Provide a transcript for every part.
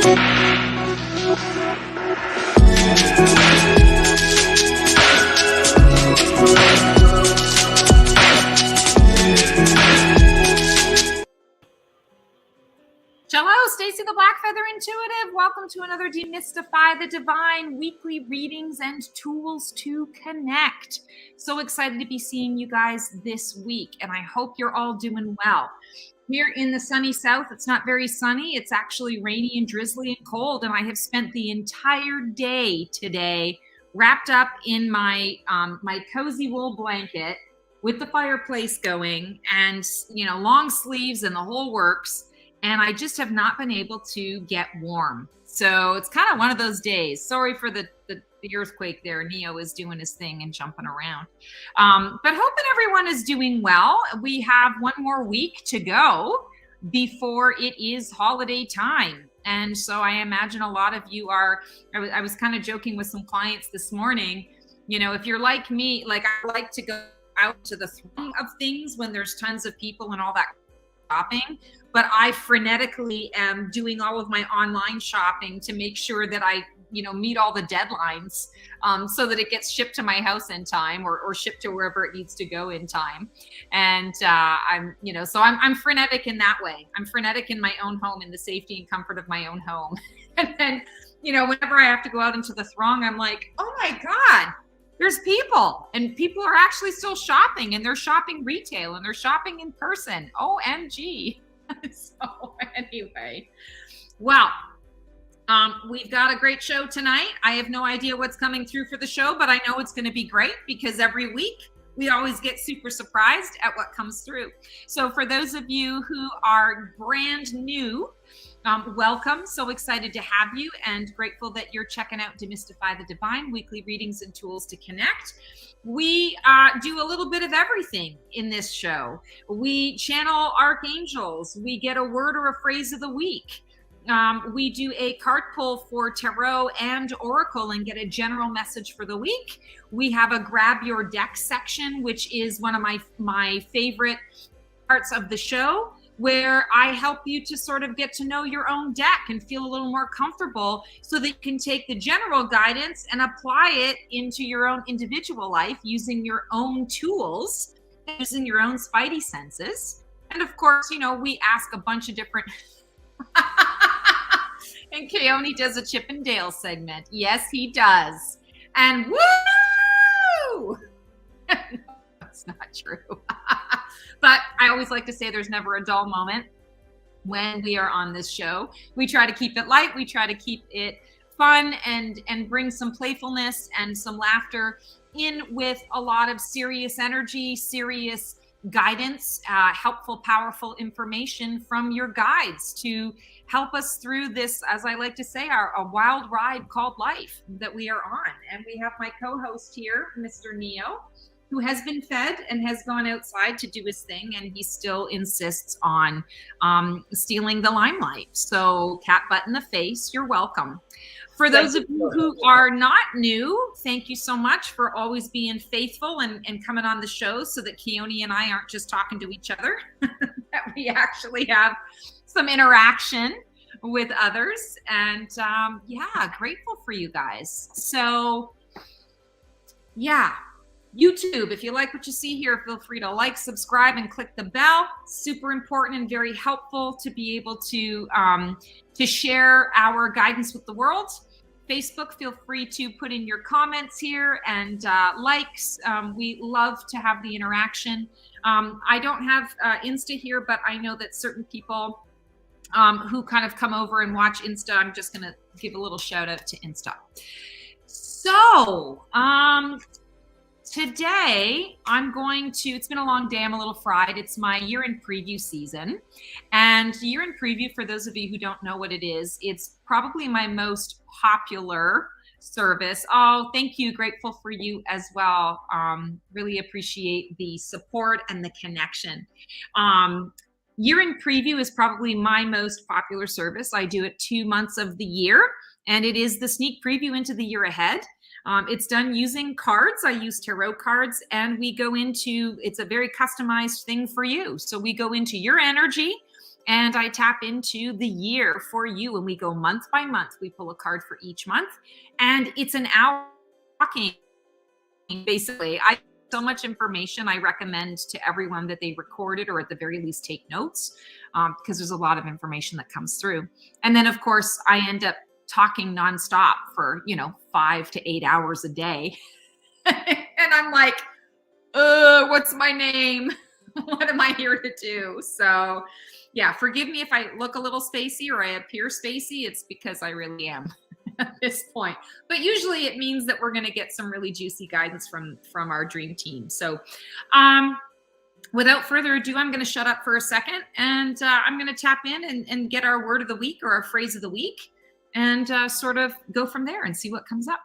Hello, Stacy the Black Feather Intuitive. Welcome to another Demystify the Divine weekly readings and tools to connect. So excited to be seeing you guys this week, and I hope you're all doing well. Here in the sunny south, it's not very sunny. It's actually rainy and drizzly and cold, and I have spent the entire day today wrapped up in my my cozy wool blanket with the fireplace going and, you know, long sleeves and the whole works. And I just have not been able to get warm. So it's kind of one of those days. Sorry for the earthquake there. Neo is doing his thing and jumping around. But hoping everyone is doing well. We have one more week to go before it is holiday time. And so I imagine a lot of you are, I was kind of joking with some clients this morning, you know, if you're like me, like I like to go out to the throng of things when there's tons of people and all that shopping, but I frenetically am doing all of my online shopping to make sure that I, you know, meet all the deadlines so that it gets shipped to my house in time or shipped to wherever it needs to go in time. And I'm, you know, so I'm frenetic in that way. I'm frenetic in my own home, in the safety and comfort of my own home. And then, you know, whenever I have to go out into the throng, I'm like, oh my God, there's people, and people are actually still shopping, and they're shopping retail and they're shopping in person. OMG. So anyway, well, we've got a great show tonight. I have no idea what's coming through for the show, but I know it's going to be great because every week we always get super surprised at what comes through. So for those of you who are brand new, welcome. So excited to have you and grateful that you're checking out Demystify the Divine weekly readings and tools to connect. We do a little bit of everything in this show. We channel archangels. We get a word or a phrase of the week. We do a card pull for tarot and oracle and get a general message for the week. We have a grab your deck section, which is one of my favorite parts of the show, where I help you to sort of get to know your own deck and feel a little more comfortable so that you can take the general guidance and apply it into your own individual life using your own tools, using your own spidey senses. And of course, you know, we ask a bunch of different... And Keone does a Chip and Dale segment. Yes, he does. And woo! No, that's not true. But I always like to say there's never a dull moment when we are on this show. We try to keep it light. We try to keep it fun and bring some playfulness and some laughter in with a lot of serious energy, serious guidance, helpful, powerful information from your guides to help us through this, as I like to say, a wild ride called life that we are on. And we have my co-host here, Mr. Neo, who has been fed and has gone outside to do his thing, and he still insists on stealing the limelight. So cat butt in the face, you're welcome. For those of you who are not new, thank you so much for always being faithful and coming on the show so that Keone and I aren't just talking to each other, that we actually have some interaction with others. And yeah, grateful for you guys. So yeah, YouTube, if you like what you see here, feel free to like, subscribe, and click the bell. Super important and very helpful to be able to share our guidance with the world. Facebook, feel free to put in your comments here and likes. We love to have the interaction. I don't have Insta here, but I know that certain people who kind of come over and watch Insta, I'm just going to give a little shout out to Insta. So, today, it's been a long day, I'm a little fried. It's my year-end preview season. And year-end preview, for those of you who don't know what it is, it's probably my most popular service. Oh, thank you. Grateful for you as well. Really appreciate the support and the connection. Year-end preview is probably my most popular service. I do it 2 months of the year, and it is the sneak preview into the year ahead. It's done using cards. I use tarot cards, and we go into, it's a very customized thing for you. So we go into your energy and I tap into the year for you. And we go month by month. We pull a card for each month, and it's an hour talking. Basically, I so much information. I recommend to everyone that they record it or at the very least take notes, because there's a lot of information that comes through. And then, of course, I end up talking nonstop for 5 to 8 hours a day, and I'm like, what's my name? What am I here to do? So, yeah, forgive me if I look a little spacey or I appear spacey. It's because I really am at this point. But usually it means that we're going to get some really juicy guidance from our dream team. So, without further ado, I'm going to shut up for a second, and I'm going to tap in and get our word of the week or our phrase of the week, and sort of go from there and see what comes up.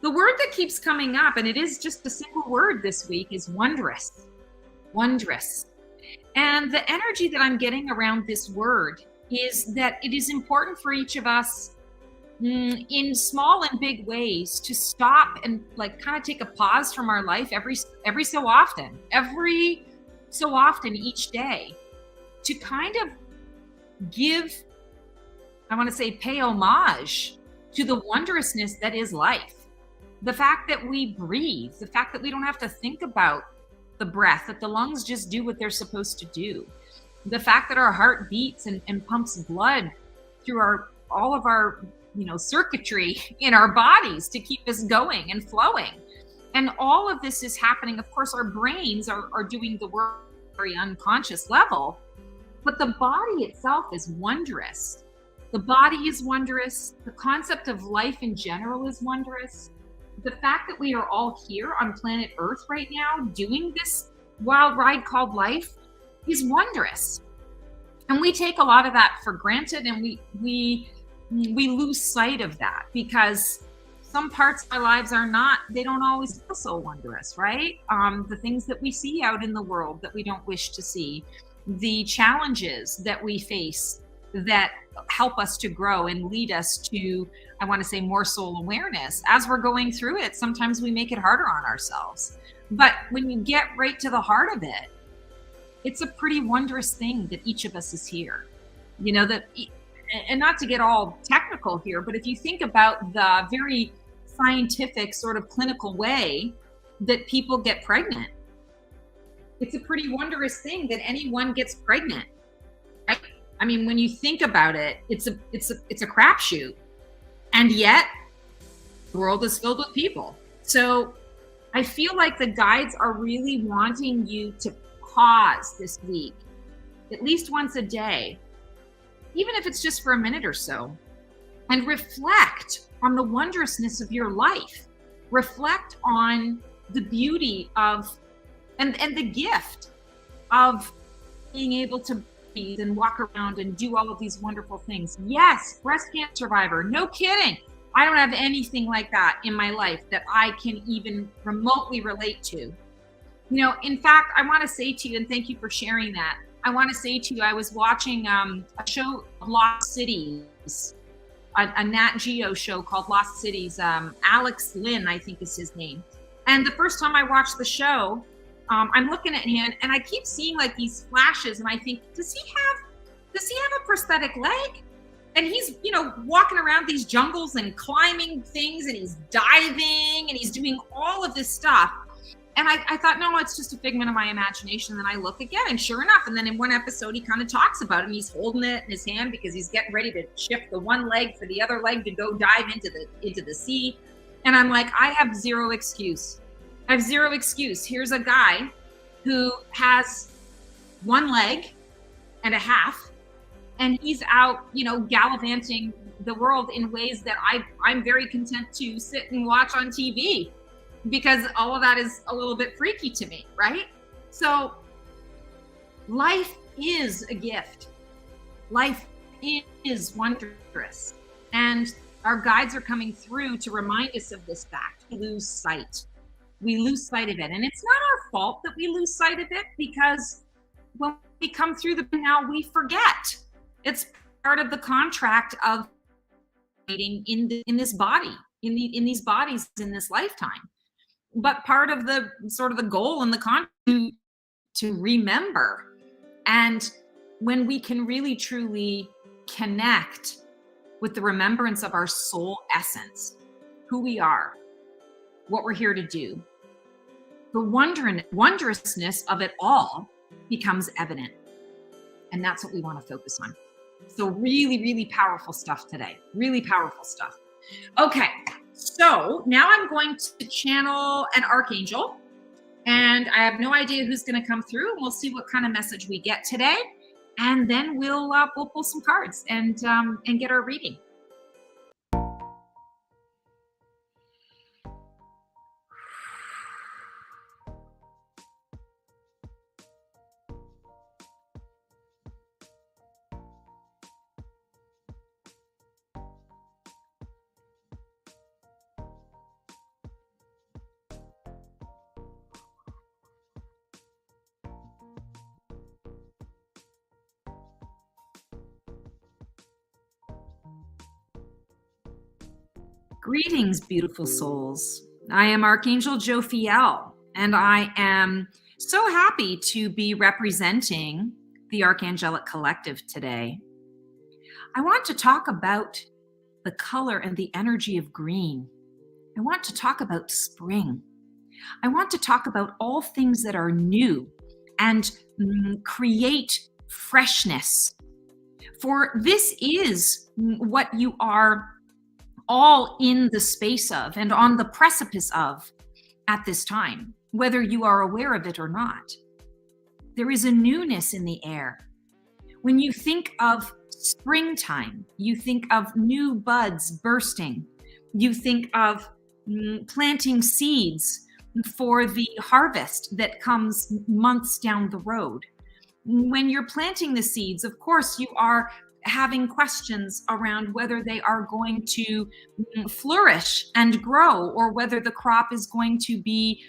The word that keeps coming up, and it is just a single word this week, is wondrous. Wondrous. And the energy that I'm getting around this word is that it is important for each of us, in small and big ways, to stop and kind of take a pause from our life every so often each day, to kind of give, I want to say, pay homage to the wondrousness that is life. The fact that we breathe, the fact that we don't have to think about the breath, that the lungs just do what they're supposed to do. The fact that our heart beats and pumps blood through all of our circuitry in our bodies to keep us going and flowing. And all of this is happening. Of course, our brains are doing the work at a very unconscious level, but the body itself is wondrous. The body is wondrous. The concept of life in general is wondrous. The fact that we are all here on planet Earth right now doing this wild ride called life is wondrous. And we take a lot of that for granted, and we lose sight of that because some parts of our lives they don't always feel so wondrous, right? The things that we see out in the world that we don't wish to see, the challenges that we face that help us to grow and lead us to, I want to say, more soul awareness. As we're going through it, sometimes we make it harder on ourselves. But when you get right to the heart of it, it's a pretty wondrous thing that each of us is here. And not to get all technical here, but if you think about the very scientific sort of clinical way that people get pregnant, it's a pretty wondrous thing that anyone gets pregnant. Right? I mean, when you think about it, it's a crapshoot, and yet the world is filled with people. So I feel like the guides are really wanting you to pause this week, at least once a day, even if it's just for a minute or so, and reflect on the wondrousness of your life. Reflect on the beauty of and the gift of being able to breathe and walk around and do all of these wonderful things. Yes, breast cancer survivor, no kidding. I don't have anything like that in my life that I can even remotely relate to. In fact, I want to say to you, and thank you for sharing that, I want to say to you, I was watching a show, Lost Cities, a Nat Geo show called Lost Cities. Alex Lynn, I think is his name. And the first time I watched the show, I'm looking at him and I keep seeing these flashes, and I think, does he have a prosthetic leg? And he's, walking around these jungles and climbing things, and he's diving and he's doing all of this stuff. And I thought, no, it's just a figment of my imagination. And then I look again, and sure enough, and then in one episode, he kind of talks about it, and he's holding it in his hand because he's getting ready to shift the one leg for the other leg to go dive into the sea. And I'm like, I have zero excuse. Here's a guy who has one leg and a half, and he's out, gallivanting the world in ways that I'm very content to sit and watch on TV, because all of that is a little bit freaky to me, right? So life is a gift. Life is wondrous. And our guides are coming through to remind us of this fact. We lose sight of it. And it's not our fault that we lose sight of it, because when we come through now we forget. It's part of the contract of in this body, in these bodies in this lifetime. But part of the sort of the goal and the contract to remember. And when we can really truly connect with the remembrance of our soul essence, who we are, what we're here to do, the wondrousness of it all becomes evident. And that's what we want to focus on. So really, really powerful stuff today. Really powerful stuff. Okay, so now I'm going to channel an archangel, and I have no idea who's going to come through, and we'll see what kind of message we get today, and then we'll pull some cards and get our reading. Greetings, beautiful souls. I am Archangel Jophiel, and I am so happy to be representing the Archangelic Collective today. I want to talk about the color and the energy of green. I want to talk about spring. I want to talk about all things that are new and create freshness. For this is what you are all in the space of and on the precipice of at this time, whether you are aware of it or not. There is a newness in the air. When you think of springtime, you think of new buds bursting. You think of planting seeds for the harvest that comes months down the road. When you're planting the seeds, of course, you are having questions around whether they are going to flourish and grow, or whether the crop is going to be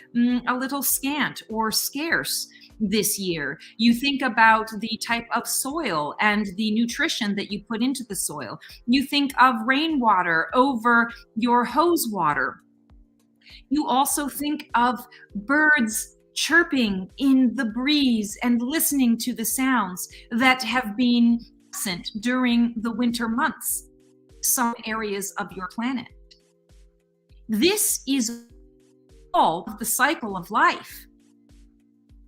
a little scant or scarce this year. You think about the type of soil and the nutrition that you put into the soil. You think of rainwater over your hose water. You also think of birds chirping in the breeze and listening to the sounds that have been absent during the winter months, some areas of your planet. This is all of the cycle of life,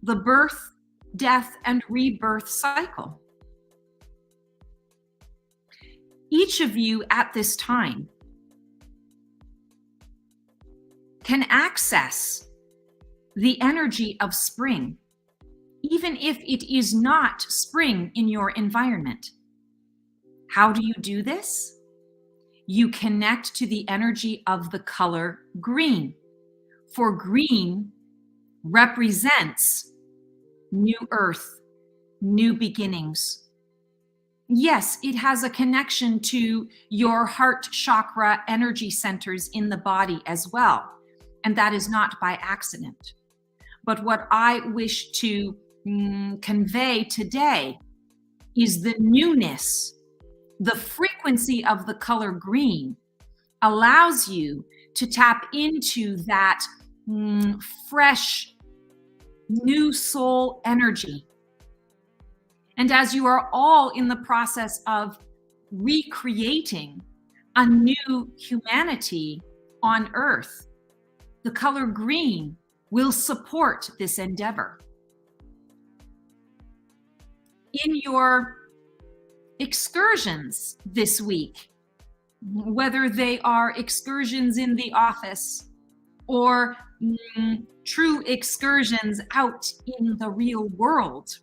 the birth, death, and rebirth cycle. Each of you at this time can access the energy of spring, even if it is not spring in your environment. How do you do this? You connect to the energy of the color green, for green represents new earth, new beginnings. Yes, it has a connection to your heart chakra energy centers in the body as well, and that is not by accident. But what I wish to convey today is the newness. The frequency of the color green allows you to tap into that fresh, new soul energy. And as you are all in the process of recreating a new humanity on Earth, the color green will support this endeavor. In your excursions this week, whether they are excursions in the office or true excursions out in the real world,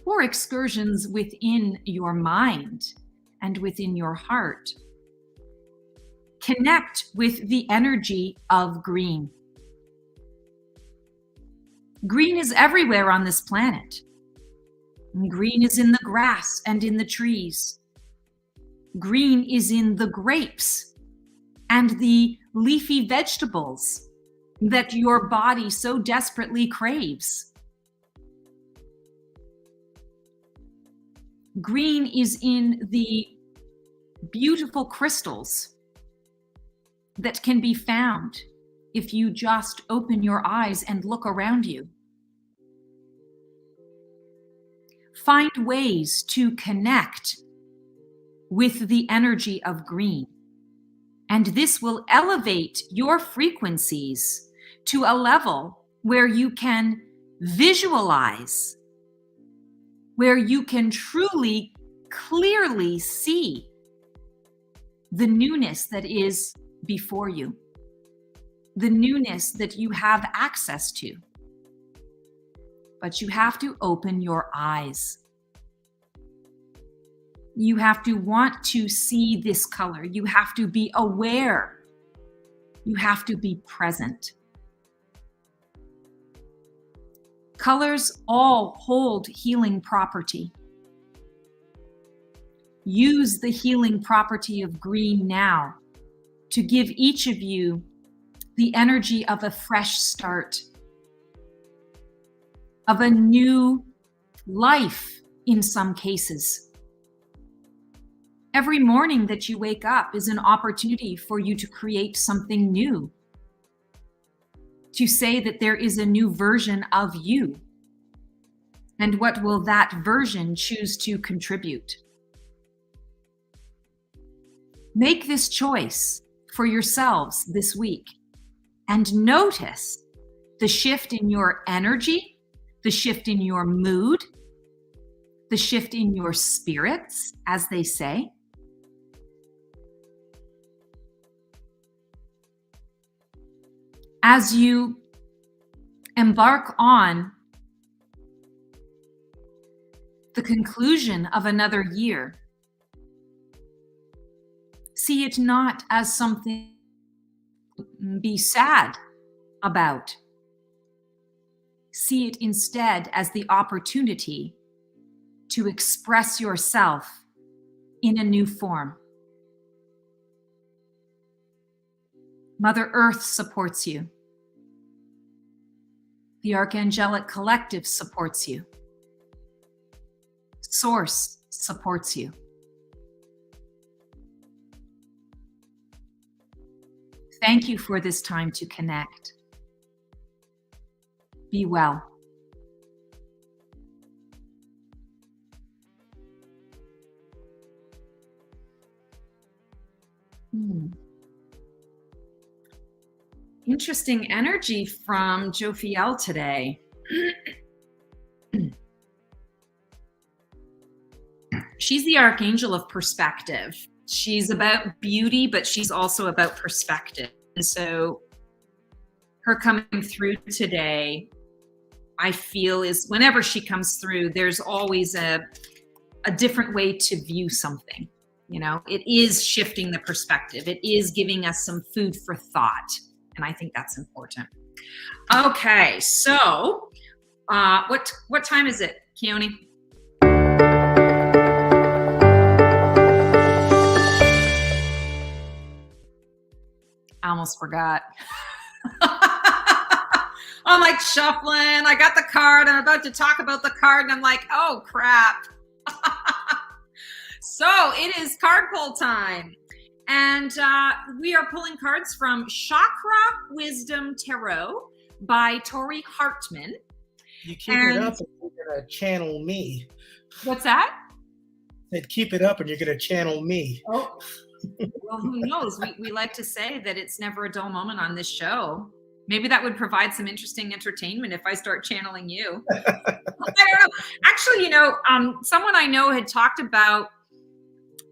or excursions within your mind and within your heart, connect with the energy of green. Green is everywhere on this planet. Green is in the grass and in the trees. Green is in the grapes and the leafy vegetables that your body so desperately craves. Green is in the beautiful crystals that can be found if you just open your eyes and look around you. Find ways to connect with the energy of green. And this will elevate your frequencies to a level where you can visualize, where you can truly, clearly see the newness that is before you, the newness that you have access to. But you have to open your eyes. You have to want to see this color. You have to be aware. You have to be present. Colors all hold healing property. Use the healing property of green now to give each of you the energy of a fresh start, of a new life in some cases. Every morning that you wake up is an opportunity for you to create something new, to say that there is a new version of you. And what will that version choose to contribute? Make this choice for yourselves this week and notice the shift in your energy, the shift in your mood, the shift in your spirits, as they say. As you embark on the conclusion of another year, see it not as something to be sad about. See it instead as the opportunity to express yourself in a new form. Mother Earth supports you. The Archangelic Collective supports you. Source supports you. Thank you for this time to connect. Be well. Interesting energy from Jophiel today. She's the archangel of perspective. She's about beauty, but she's also about perspective. And so her coming through today, I feel, is whenever she comes through, there's always a different way to view something. You know, it is shifting the perspective. It is giving us some food for thought. And I think that's important. Okay, so what time is it, Keone? I almost forgot. I'm like shuffling. I got the card. I'm about to talk about the card, and I'm like, oh crap. So it is card pull time. And we are pulling cards from Chakra Wisdom Tarot by Tori Hartman. You keep it up and you're going to channel me. What's that? Said keep it up and you're going to channel me. Oh, well, who knows? We like to say that it's never a dull moment on this show. Maybe that would provide some interesting entertainment if I start channeling you. I don't know. Actually, you know, someone I know had talked about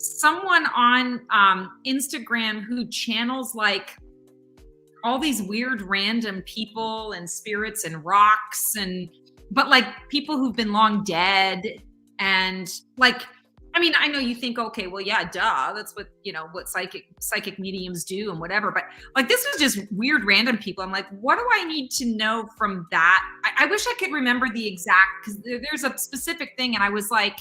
someone on Instagram who channels like all these weird random people and spirits and rocks, and but like people who've been long dead, and like, I mean, I know you think, okay, well, yeah, duh, that's what, you know, what psychic mediums do and whatever, but like this was just weird random people. I'm like, what do I need to know from that? I wish I could remember the exact, because there's a specific thing, and I was like,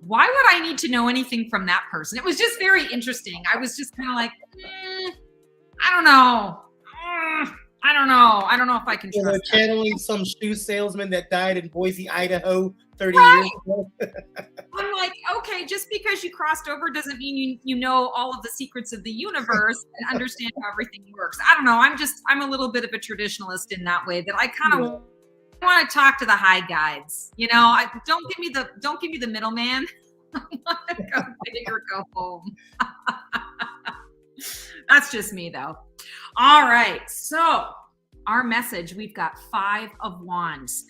why would I need to know anything from that person? It was just very interesting. I was just kind of like, I don't know. I don't know. I don't know if I can So trust they're that. channeling some shoe salesman that died in Boise, Idaho 30 years ago. I'm like, okay, just because you crossed over doesn't mean you know all of the secrets of the universe and understand how everything works. I don't know. I'm a little bit of a traditionalist in that way, that I kind of want to talk to the high guides. Don't give me the middleman. I want to go big or go home. That's just me though. All right. So our message, we've got 5 of Wands.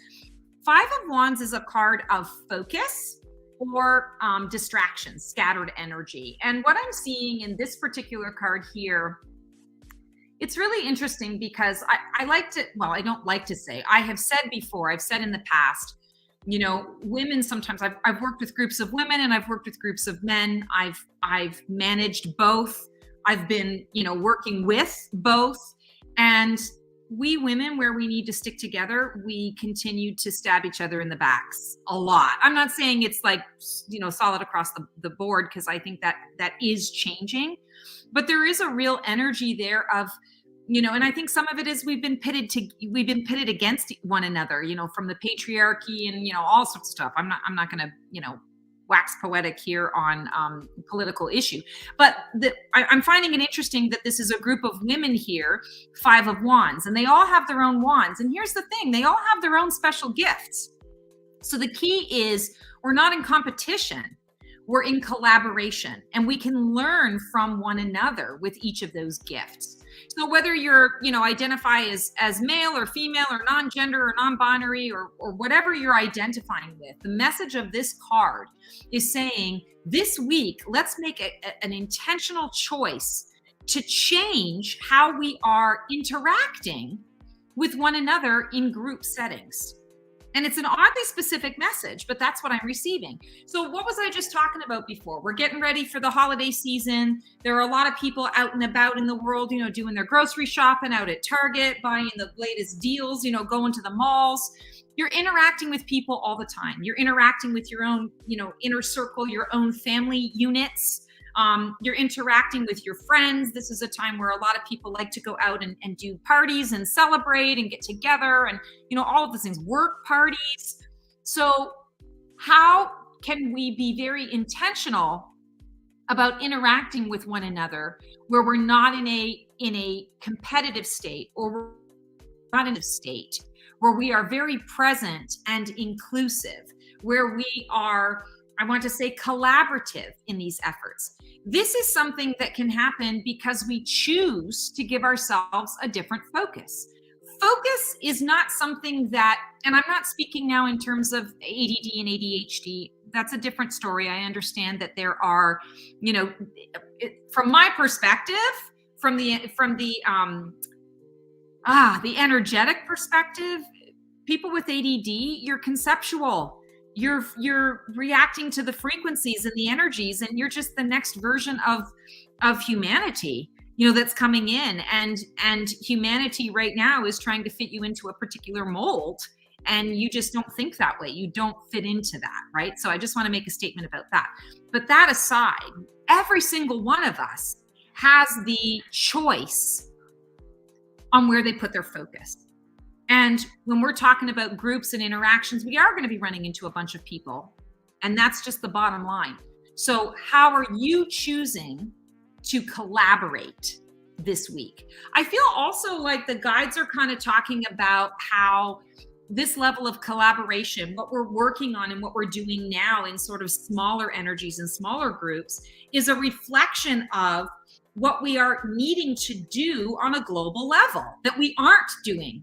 5 of Wands is a card of focus or distraction, scattered energy. And what I'm seeing in this particular card here, it's really interesting because I don't like to say, I have said before, I've said in the past, women sometimes, I've worked with groups of women and I've worked with groups of men. I've managed both. I've been, working with both. And we women, where we need to stick together, we continue to stab each other in the backs a lot. I'm not saying it's like, solid across the board, because I think that is changing. But there is a real energy there of, and I think some of it is we've been pitted against one another, from the patriarchy and, all sorts of stuff. I'm not going to, wax poetic here on political issue, but I'm finding it interesting that this is a group of women here, 5 of Wands, and they all have their own wands. And here's the thing, they all have their own special gifts. So the key is we're not in competition, we're in collaboration, and we can learn from one another with each of those gifts. So whether you're, identify as male or female or non-gender or non-binary or whatever you're identifying with, the message of this card is saying this week, let's make an intentional choice to change how we are interacting with one another in group settings. And it's an oddly specific message, but that's what I'm receiving. So what was I just talking about before? We're getting ready for the holiday season. There are a lot of people out and about in the world, doing their grocery shopping, out at Target, buying the latest deals, going to the malls. You're interacting with people all the time. You're interacting with your own, inner circle, your own family units. You're interacting with your friends. This is a time where a lot of people like to go out and do parties and celebrate and get together and, all of those things, work parties. So how can we be very intentional about interacting with one another where we're not in a competitive state, or we're not in a state where we are very present and inclusive, where we are, I want to say, collaborative in these efforts. This is something that can happen because we choose to give ourselves a different focus. Focus is not something that, and I'm not speaking now in terms of ADD and ADHD. That's a different story. I understand that there are, from my perspective, from the energetic perspective, people with ADD, you're conceptual. You're reacting to the frequencies and the energies, and you're just the next version of humanity, that's coming in, and humanity right now is trying to fit you into a particular mold, and you just don't think that way. You don't fit into that, right? So I just want to make a statement about that. But that aside, every single one of us has the choice on where they put their focus. And when we're talking about groups and interactions, we are going to be running into a bunch of people. And that's just the bottom line. So how are you choosing to collaborate this week? I feel also like the guides are kind of talking about how this level of collaboration, what we're working on and what we're doing now in sort of smaller energies and smaller groups, is a reflection of what we are needing to do on a global level that we aren't doing.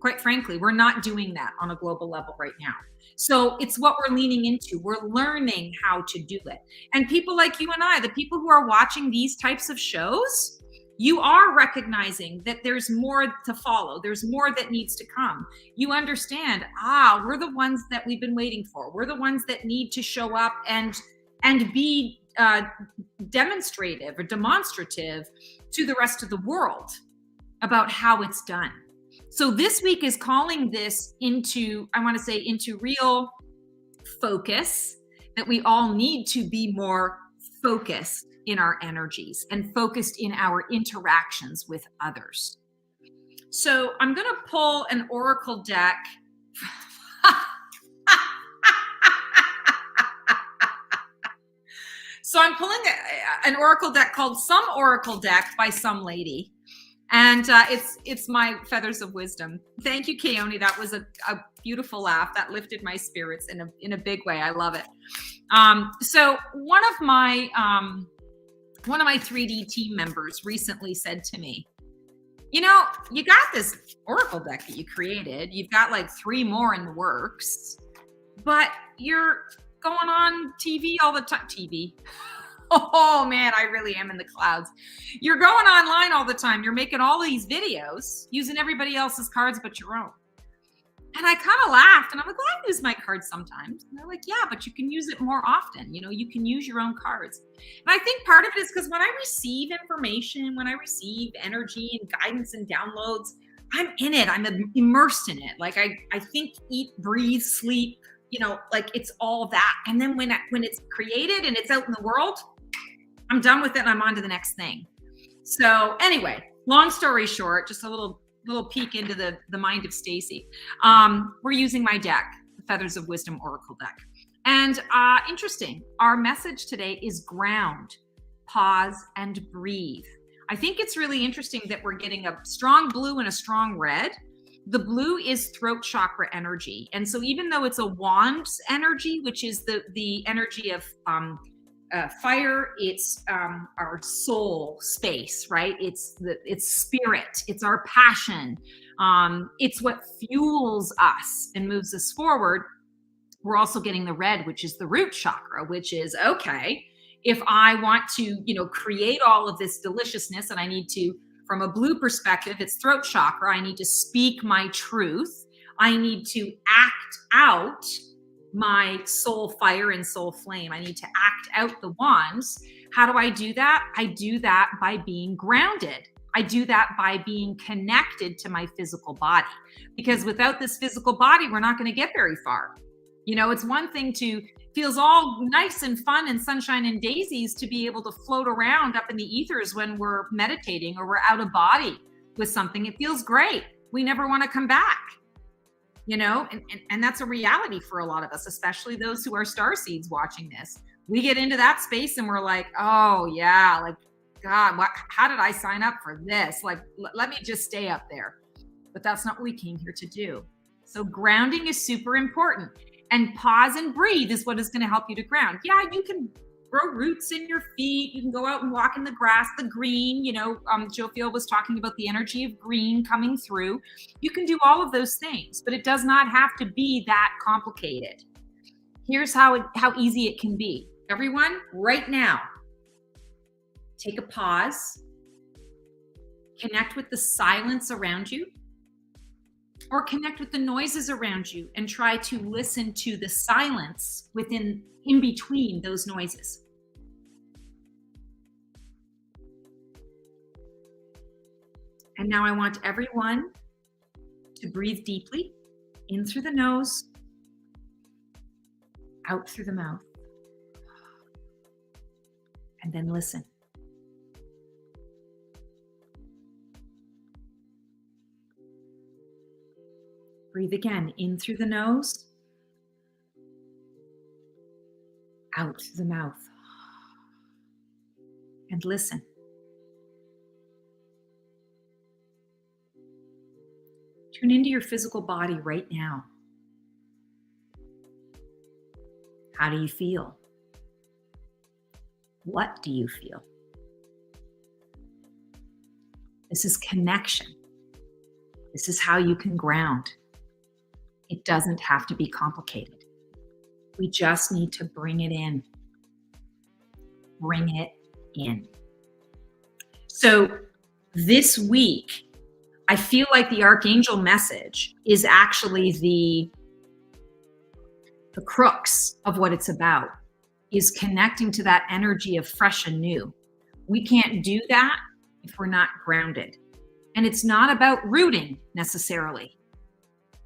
Quite frankly, we're not doing that on a global level right now. So it's what we're leaning into. We're learning how to do it. And people like you and I, the people who are watching these types of shows, you are recognizing that there's more to follow. There's more that needs to come. You understand, we're the ones that we've been waiting for. We're the ones that need to show up and be demonstrative or demonstrative to the rest of the world about how it's done. So this week is calling this into, I want to say, into real focus, that we all need to be more focused in our energies and focused in our interactions with others. So I'm going to pull an oracle deck. So I'm pulling an oracle deck called Some Oracle Deck by some lady. And it's my feathers of wisdom. Thank you, Keone. That was a beautiful laugh. That lifted my spirits in a big way. I love it. So one of my 3D team members recently said to me, you know, you got this oracle deck that you created. You've got like 3 more in the works, but you're going on TV all the time. TV. Oh man, I really am in the clouds. You're going online all the time. You're making all these videos using everybody else's cards but your own. And I kind of laughed and I'm like, well, I use my cards sometimes. And they're like, yeah, but you can use it more often. You know, you can use your own cards. And I think part of it is because when I receive information, when I receive energy and guidance and downloads, I'm in it. I'm immersed in it. Like I think, eat, breathe, sleep, you know, like it's all that. And then when it's created and it's out in the world, I'm done with it and I'm on to the next thing. So anyway, long story short, just a little peek into the mind of Stacy. We're using my deck, the Feathers of Wisdom Oracle deck. And interesting, our message today is ground, pause, and breathe. I think it's really interesting that we're getting a strong blue and a strong red. The blue is throat chakra energy. And so even though it's a wand's energy, which is the energy of fire, it's our soul space, right? It's spirit, it's our passion. It's what fuels us and moves us forward. We're also getting the red, which is the root chakra, which is, okay, if I want to, you know, create all of this deliciousness and I need to, from a blue perspective, it's throat chakra. I need to speak my truth. I need to act out my soul fire and soul flame. I need to act out the wands. How do I do that? I do that by being grounded. I do that by being connected to my physical body. Because without this physical body, we're not going to get very far. You know, it's one thing to feels all nice and fun and sunshine and daisies to be able to float around up in the ethers when we're meditating or we're out of body with something. It feels great. We never want to come back, you know, and that's a reality for a lot of us, especially those who are starseeds watching this. We get into that space and we're like, oh yeah, like, God, how did I sign up for this? Like, let me just stay up there. But that's not what we came here to do. So grounding is super important. And pause and breathe is what is going to help you to ground. Yeah, you can grow roots in your feet. You can go out and walk in the grass, the green. You know, Joe Field was talking about the energy of green coming through. You can do all of those things, but it does not have to be that complicated. Here's how easy it can be. Everyone, right now, take a pause. Connect with the silence around you. Or connect with the noises around you and try to listen to the silence in between those noises. And now I want everyone to breathe deeply, in through the nose, out through the mouth, and then listen. Breathe again, in through the nose, out through the mouth, and listen. Tune into your physical body right now. How do you feel? What do you feel? This is connection. This is how you can ground. It doesn't have to be complicated. We just need to bring it in. Bring it in. So this week, I feel like the Archangel message is actually the crux of what it's about, is connecting to that energy of fresh and new. We can't do that if we're not grounded. And it's not about rooting necessarily.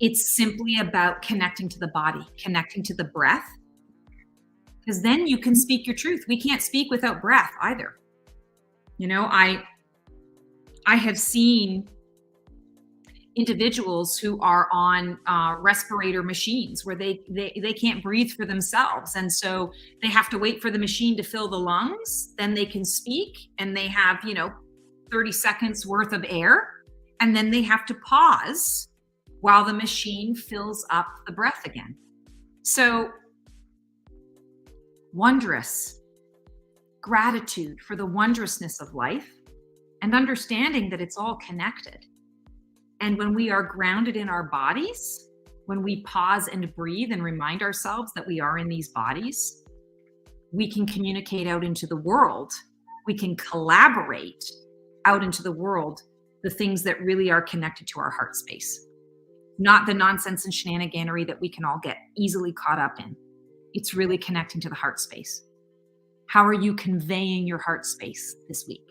It's simply about connecting to the body, connecting to the breath, because then you can speak your truth. We can't speak without breath either. You know, I have seen individuals who are on respirator machines where they can't breathe for themselves. And so they have to wait for the machine to fill the lungs, then they can speak, and they have, 30 seconds worth of air, and then they have to pause while the machine fills up the breath again. So wondrous, gratitude for the wondrousness of life, and understanding that it's all connected. And when we are grounded in our bodies, when we pause and breathe and remind ourselves that we are in these bodies, we can communicate out into the world. We can collaborate out into the world the things that really are connected to our heart space, not the nonsense and shenaniganery that we can all get easily caught up in. It's really connecting to the heart space. How are you conveying your heart space this week?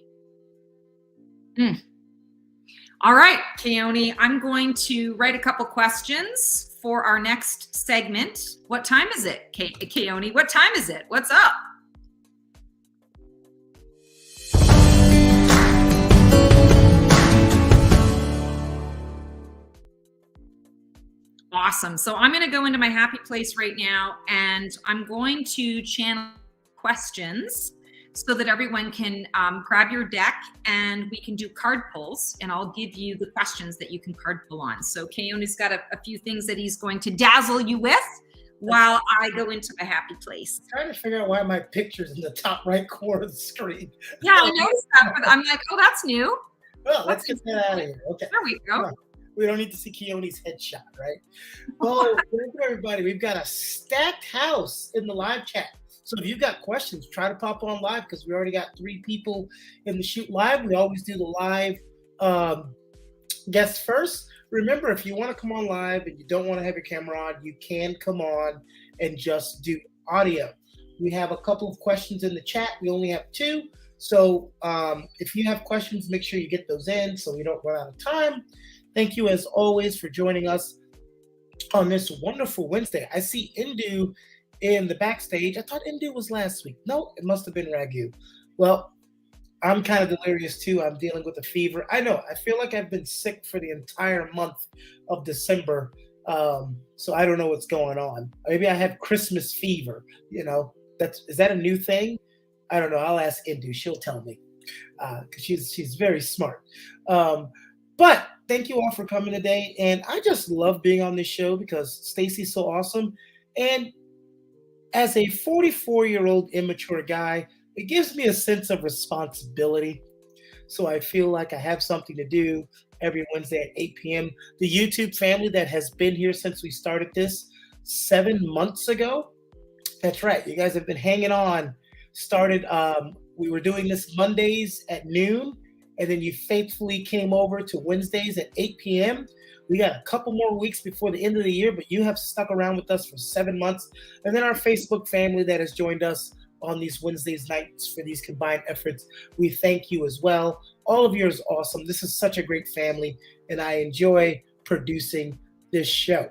All right, Keone, I'm going to write a couple questions for our next segment. What time is it, Keone? What time is it? What's up? Awesome. So I'm going to go into my happy place right now, and I'm going to channel questions so that everyone can grab your deck and we can do card pulls, and I'll give you the questions that you can card pull on. So Keone's got a few things that he's going to dazzle you with while I go into my happy place. I'm trying to figure out why my picture's in the top right corner of the screen. Yeah, I noticed that, but I'm like, oh, that's new. Well, let's get that out of here. Okay. There we go. We don't need to see Keone's headshot, right? Well, thank you, everybody. We've got a stacked house in the live chat. So if you've got questions, try to pop on live because we already got 3 people in the shoot live. We always do the live guests first. Remember, if you want to come on live and you don't want to have your camera on, you can come on and just do audio. We have a couple of questions in the chat. We only have 2. So if you have questions, make sure you get those in so we don't run out of time. Thank you, as always, for joining us on this wonderful Wednesday. I see Indu in the backstage. I thought Indu was last week. No, it must have been Ragu. Well, I'm kind of delirious too. I'm dealing with a fever. I know. I feel like I've been sick for the entire month of December. So I don't know what's going on. Maybe I have Christmas fever. Is that a new thing? I don't know. I'll ask Indu. She'll tell me because she's very smart. But thank you all for coming today. And I just love being on this show because Stacy's so awesome. And as a 44-year-old immature guy, it gives me a sense of responsibility. So I feel like I have something to do every Wednesday at 8 p.m. The YouTube family that has been here since we started this 7 months ago. That's right. You guys have been hanging on. We were doing this Mondays at noon. And then you faithfully came over to Wednesdays at 8 p.m. We got a couple more weeks before the end of the year, but you have stuck around with us for 7 months. And then our Facebook family that has joined us on these Wednesdays nights for these combined efforts, we thank you as well. All of you is awesome. This is such a great family, and I enjoy producing this show.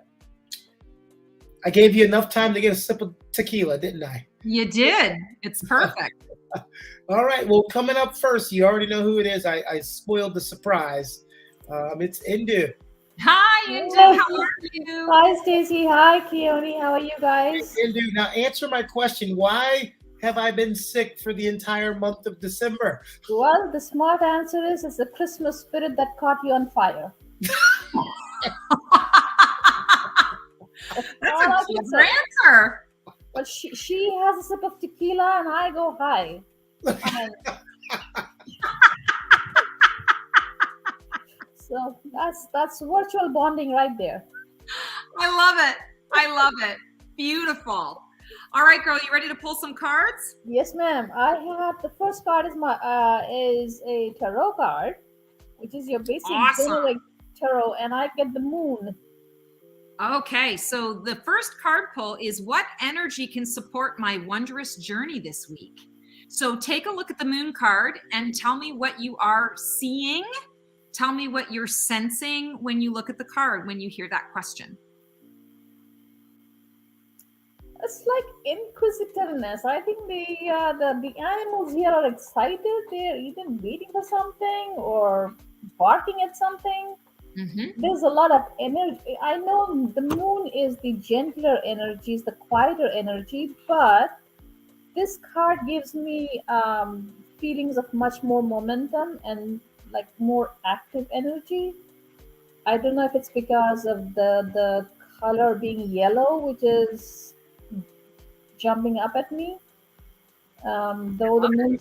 I gave you enough time to get a sip of tequila, didn't I? You did. It's perfect. All right. Well, coming up first, you already know who it is. I spoiled the surprise. It's Indu. Hi, Indu. How are you? Hi, Stacy. Hi, Keone. How are you guys? Hey, Indu, now answer my question. Why have I been sick for the entire month of December? Well, the smart answer is it's the Christmas spirit that caught you on fire. That's a clever answer. But she has a sip of tequila and I go high. So that's virtual bonding right there. I love it. Beautiful. All right, girl, you ready to pull some cards? Yes, ma'am. I have the first card is a tarot card, which is your basic generic tarot, and I get the moon. Okay, so the first card pull is what energy can support my wondrous journey this week? So take a look at the moon card and tell me what you are seeing. Tell me what you're sensing when you look at the card, when you hear that question. It's like inquisitiveness. I think the animals here are excited. They're either waiting for something or barking at something. There's a lot of energy. I know the moon is the gentler energy, is the quieter energy, but this card gives me feelings of much more momentum and like more active energy. I don't know if it's because of the color being yellow, which is jumping up at me. Though the moon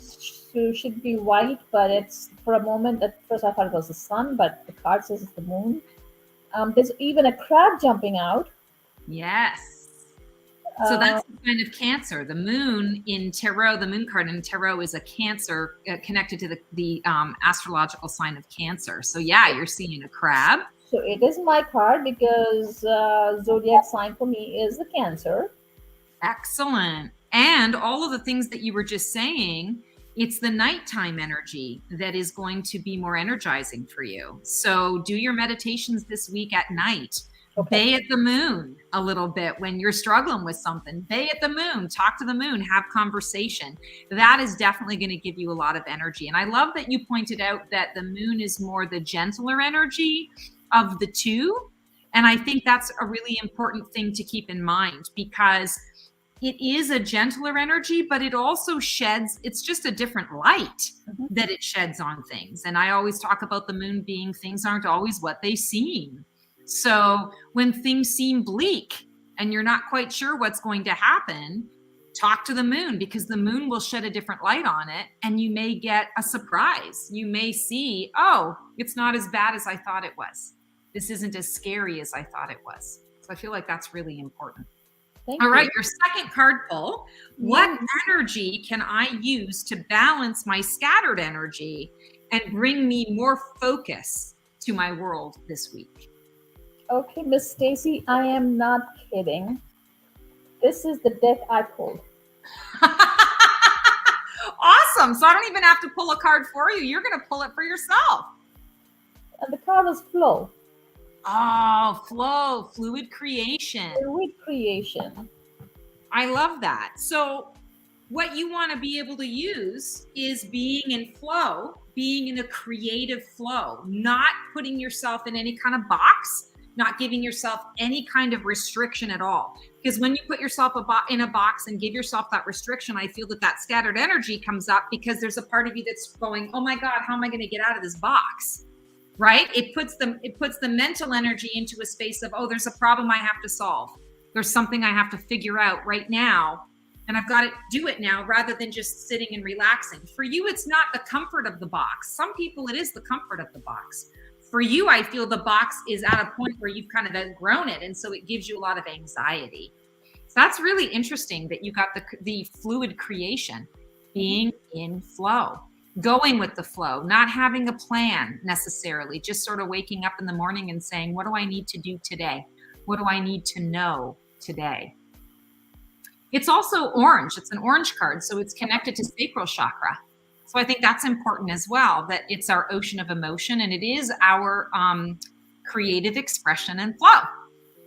should be white, but it's for a moment. At first, I thought it was the sun, but the card says it's the moon. There's even a crab jumping out. Yes. So that's the sign of Cancer. The moon in tarot, the moon card in tarot is a Cancer connected to the astrological sign of Cancer. So yeah, you're seeing a crab. So it is my card because zodiac sign for me is the Cancer. Excellent. And all of the things that you were just saying, it's the nighttime energy that is going to be more energizing for you. So do your meditations this week at night. Okay. Bay at the moon a little bit when you're struggling with something. Bay at the moon, talk to the moon, have conversation. That is definitely going to give you a lot of energy. And I love that you pointed out that the moon is more the gentler energy of the two. And I think that's a really important thing to keep in mind because it is a gentler energy, but it also sheds, it's just a different light that it sheds on things. And I always talk about the moon being things aren't always what they seem. So when things seem bleak and you're not quite sure what's going to happen, talk to the moon because the moon will shed a different light on it and you may get a surprise. You may see, oh, it's not as bad as I thought it was. This isn't as scary as I thought it was. So I feel like that's really important. All right, your second card pull. What energy can I use to balance my scattered energy and bring me more focus to my world this week? Okay, Miss Stacy, I am not kidding. This is the deck I pulled. Awesome. So I don't even have to pull a card for you. You're going to pull it for yourself. And the card was flow. Oh, flow, fluid creation. Fluid creation. I love that. So what you want to be able to use is being in flow, being in a creative flow, not putting yourself in any kind of box, not giving yourself any kind of restriction at all. Because when you put yourself in a box and give yourself that restriction, I feel that scattered energy comes up because there's a part of you that's going, oh my God, how am I going to get out of this box? Right? It puts the mental energy into a space of, oh, there's a problem I have to solve. There's something I have to figure out right now. And I've got to do it now rather than just sitting and relaxing. For you, it's not the comfort of the box. Some people, it is the comfort of the box. For you, I feel the box is at a point where you've kind of outgrown it. And so it gives you a lot of anxiety. So that's really interesting that you got the fluid creation, being in flow. Going with the flow, not having a plan necessarily, just sort of waking up in the morning and saying, what do I need to do today? What do I need to know today? It's also orange. It's an orange card, so it's connected to sacral chakra. So I think that's important as well, that it's our ocean of emotion and it is our creative expression and flow.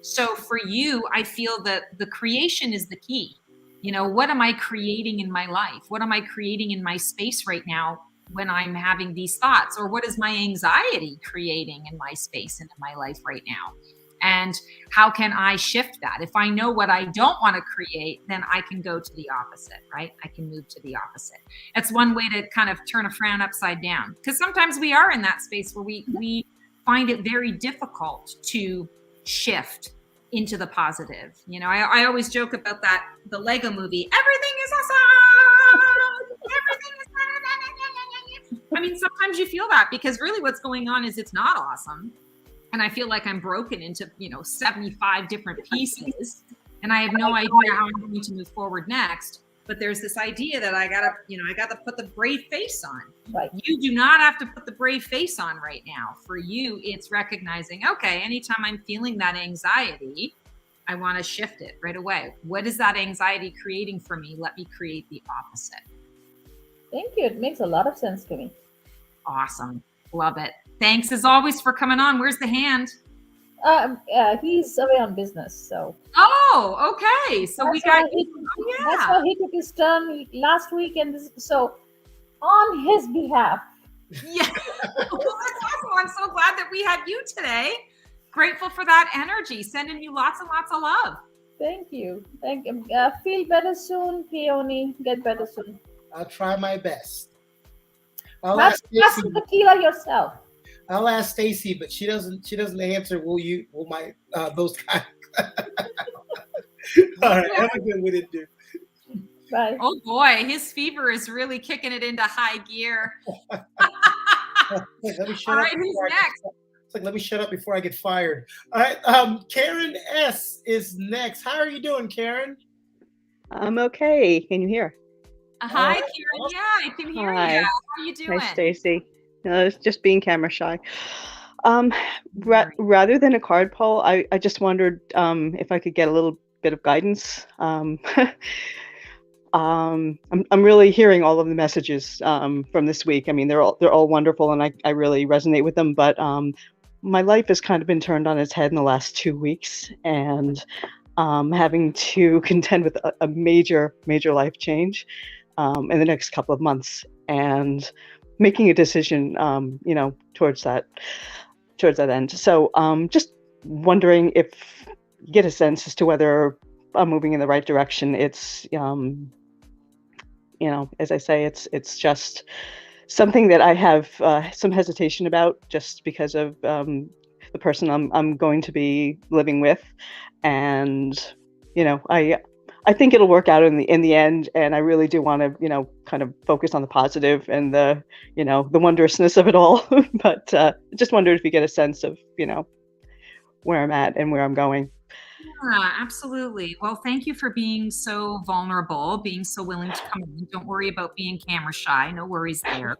So for you, I feel that the creation is the key. You know, what am I creating in my life? What am I creating in my space right now when I'm having these thoughts? Or what is my anxiety creating in my space and in my life right now? And how can I shift that? If I know what I don't want to create, then I can go to the opposite, right? I can move to the opposite. That's one way to kind of turn a frown upside down. Because sometimes we are in that space where we find it very difficult to shift into the positive. You know, I always joke about the Lego movie, everything is awesome. Everything is I mean, sometimes you feel that because really what's going on is it's not awesome. And I feel like I'm broken into, 75 different pieces and I have no idea how I'm going to move forward next. But there's this idea that I gotta put the brave face on. Right. You do not have to put the brave face on right now. For you, it's recognizing, okay, anytime I'm feeling that anxiety, I want to shift it right away. What is that anxiety creating for me? Let me create the opposite. Thank you. It makes a lot of sense to me. Awesome. Love it. Thanks as always for coming on. Where's the hand? He's away on business, so. Oh, okay. So that's we got. That's why he took his turn last week, and so on his behalf, Yeah. Well, that's awesome. I'm so glad that we had you today. Grateful for that energy. Sending you lots and lots of love. Thank you. Thank you. Feel better soon, Peony. Get better soon. I'll try my best. I'll Have ask some Stacy. tequila yourself. I'll ask Stacy, but she doesn't answer. Will my those guys? All right, have a good one, dude. Bye. Oh boy, his fever is really kicking it into high gear. Let me shut All up right, who's before I get- next? It's like, let me shut up before I get fired. All right, Karen S is next. How are you doing, Karen? I'm okay. Can you hear? Hi, right, Karen. awesome. Yeah, I can hear Hi. you. How are you doing? Hi, Stacy. It's just being camera shy. Rather than a card pull, I just wondered if I could get a little bit of guidance. I'm really hearing all of the messages from this week. I mean, they're all wonderful, and I really resonate with them. But my life has kind of been turned on its head in the last 2 weeks, and having to contend with a major life change in the next couple of months, and making a decision, towards that end. So just wondering if you get a sense as to whether I'm moving in the right direction. It's as I say, it's just something that I have some hesitation about, just because of the person I'm going to be living with, and I think it'll work out in the end, and I really do want to kind of focus on the positive and the wondrousness of it all. But just wondered if you get a sense of where I'm at and where I'm going. Yeah, absolutely. Well, thank you for being so vulnerable, being so willing to come in. Don't worry about being camera shy. No worries there.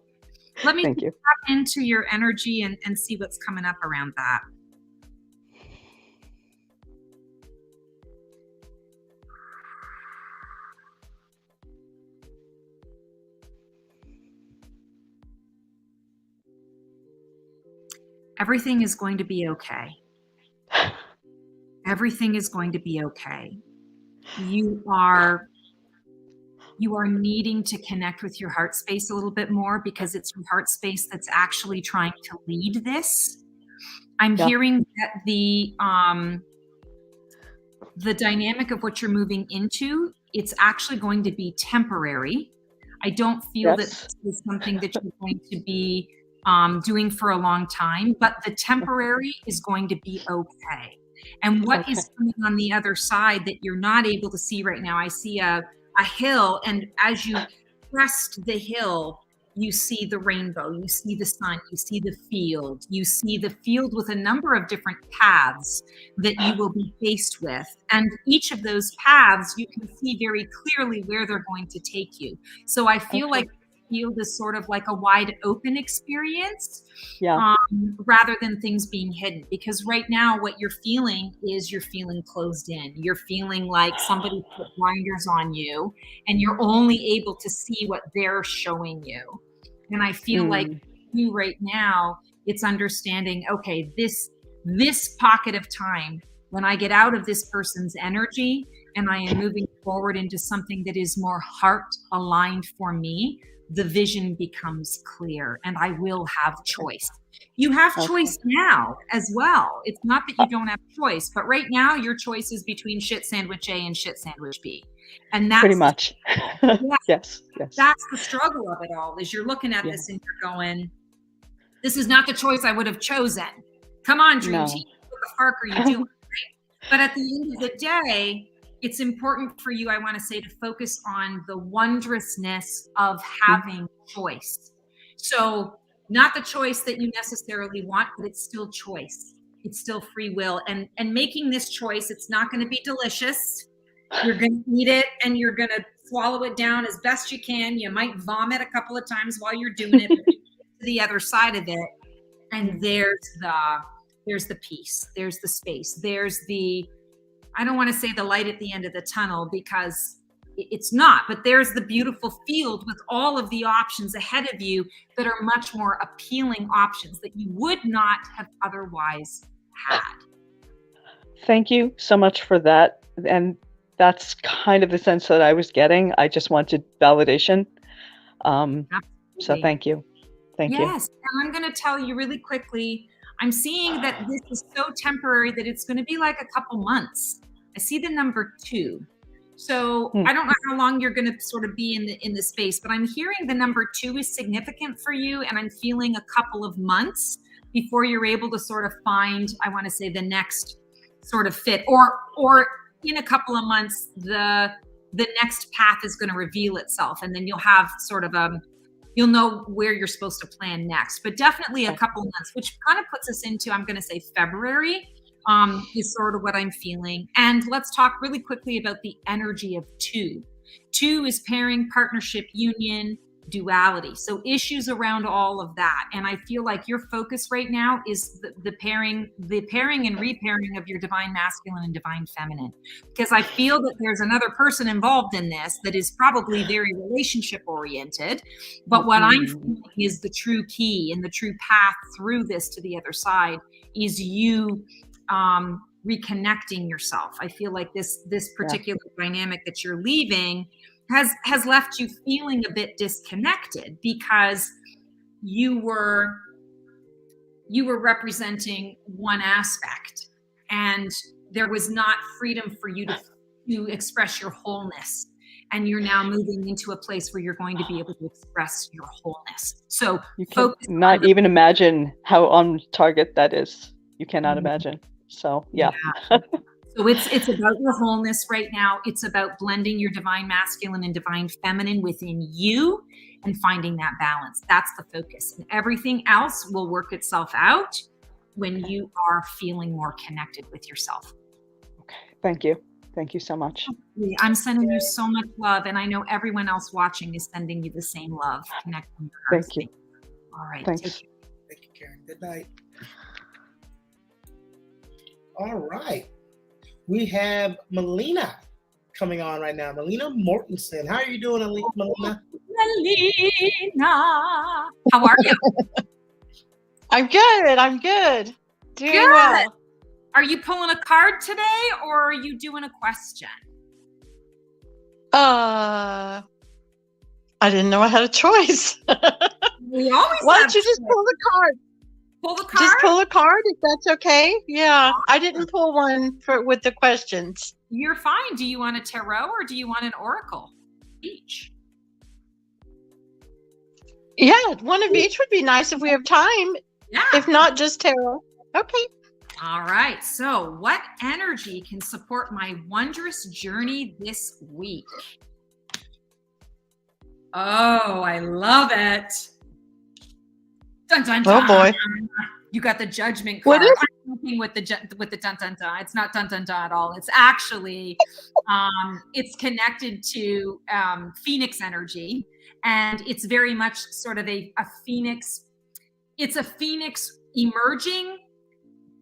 Let me Thank you. tap into your energy and see what's coming up around that. Everything is going to be okay. Everything is going to be okay. You are needing to connect with your heart space a little bit more, because it's your heart space that's actually trying to lead this. I'm hearing that the dynamic of what you're moving into, it's actually going to be temporary. I don't feel that this is something that you're going to be doing for a long time, but the temporary is going to be okay. And what is coming on the other side that you're not able to see right now? I see a hill, and as you crest the hill, you see the rainbow, you see the sun, you see the field with a number of different paths that you will be faced with. And each of those paths, you can see very clearly where they're going to take you. So I feel like the field is sort of like a wide open experience, rather than things being hidden. Because right now what you're feeling is you're feeling closed in. You're feeling like somebody put blinders on you, and you're only able to see what they're showing you. And I feel like you right now, it's understanding, okay, this pocket of time, when I get out of this person's energy and I am moving forward into something that is more heart aligned for me, the vision becomes clear, and I will have choice. You have choice now as well. It's not that you don't have choice, but right now your choice is between shit sandwich A and shit sandwich B. And that's pretty much. Yes. That's the struggle of it all, is you're looking at this and you're going, this is not the choice I would have chosen. Come on, Dream Team. What the fuck are you doing? But at the end of the day, it's important for you, I want to say, to focus on the wondrousness of having choice. So not the choice that you necessarily want, but it's still choice. It's still free will. And making this choice, it's not going to be delicious. You're going to eat it and you're going to swallow it down as best you can. You might vomit a couple of times while you're doing it, but you get to the other side of it. And there's the peace. There's the space. There's the, I don't want to say the light at the end of the tunnel, because it's not, but there's the beautiful field with all of the options ahead of you that are much more appealing options that you would not have otherwise had. Thank you so much for that. And that's kind of the sense that I was getting. I just wanted validation. So thank you. Thank you. Yes. And I'm going to tell you really quickly, I'm seeing that this is so temporary that it's going to be like a couple months. I see the number 2. So I don't know how long you're going to sort of be in the space, but I'm hearing the number 2 is significant for you. And I'm feeling a couple of months before you're able to sort of find, I want to say, the next sort of fit, or in a couple of months, the next path is going to reveal itself. And then you'll have sort of you'll know where you're supposed to plan next, but definitely a couple of months, which kind of puts us into, I'm going to say, February, is sort of what I'm feeling. And let's talk really quickly about the energy of 2. 2 is pairing, partnership, union, duality. So issues around all of that. And I feel like your focus right now is the pairing and repairing of your divine masculine and divine feminine, because I feel that there's another person involved in this that is probably very relationship oriented. But what I'm feeling is the true key and the true path through this to the other side is you reconnecting yourself. I feel like this particular dynamic that you're leaving has left you feeling a bit disconnected, because you were representing one aspect and there was not freedom for you to express your wholeness. And you're now moving into a place where you're going to be able to express your wholeness. So you cannot even imagine how on target that is. You cannot imagine. So yeah. So it's about your wholeness right now. It's about blending your divine masculine and divine feminine within you and finding that balance. That's the focus. And everything else will work itself out when you are feeling more connected with yourself. Okay. Thank you. Thank you so much. I'm sending you so much love. And I know everyone else watching is sending you the same love. Connecting. Thank you. All right. Thanks. Thank you, Karen. Good night. All right. We have Melina coming on right now. Melina Mortensen. How are you doing, Melina? Melina. How are you? I'm good. Doing Good. well. Are you pulling a card today or are you doing a question? I didn't know I had a choice. We always Why have don't you just pull the card? Pull the card? Just pull a card if that's okay. Yeah, I didn't pull one with the questions. You're fine. Do you want a tarot or do you want an oracle? Each. Yeah, one of each would be nice if we have time. Yeah. If not, just tarot. Okay. All right. So what energy can support my wondrous journey this week? Oh, I love it. Dun, dun, dun. Oh boy. You got the judgment card. What is I'm looking with the dun dun dun. It's not dun dun dun at all. It's actually it's connected to Phoenix energy, and it's very much sort of a Phoenix. It's a Phoenix emerging,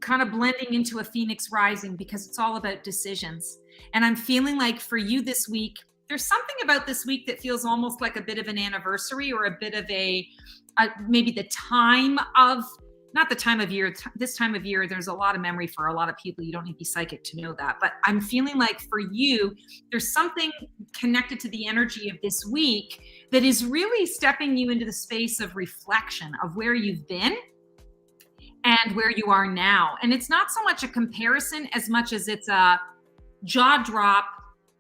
kind of blending into a Phoenix rising, because it's all about decisions. And I'm feeling like for you this week, there's something about this week that feels almost like a bit of an anniversary, or a bit of maybe the time of, not the time of year, this time of year, there's a lot of memory for a lot of people. You don't need to be psychic to know that. But I'm feeling like for you, there's something connected to the energy of this week that is really stepping you into the space of reflection of where you've been and where you are now. And it's not so much a comparison as much as it's a jaw drop,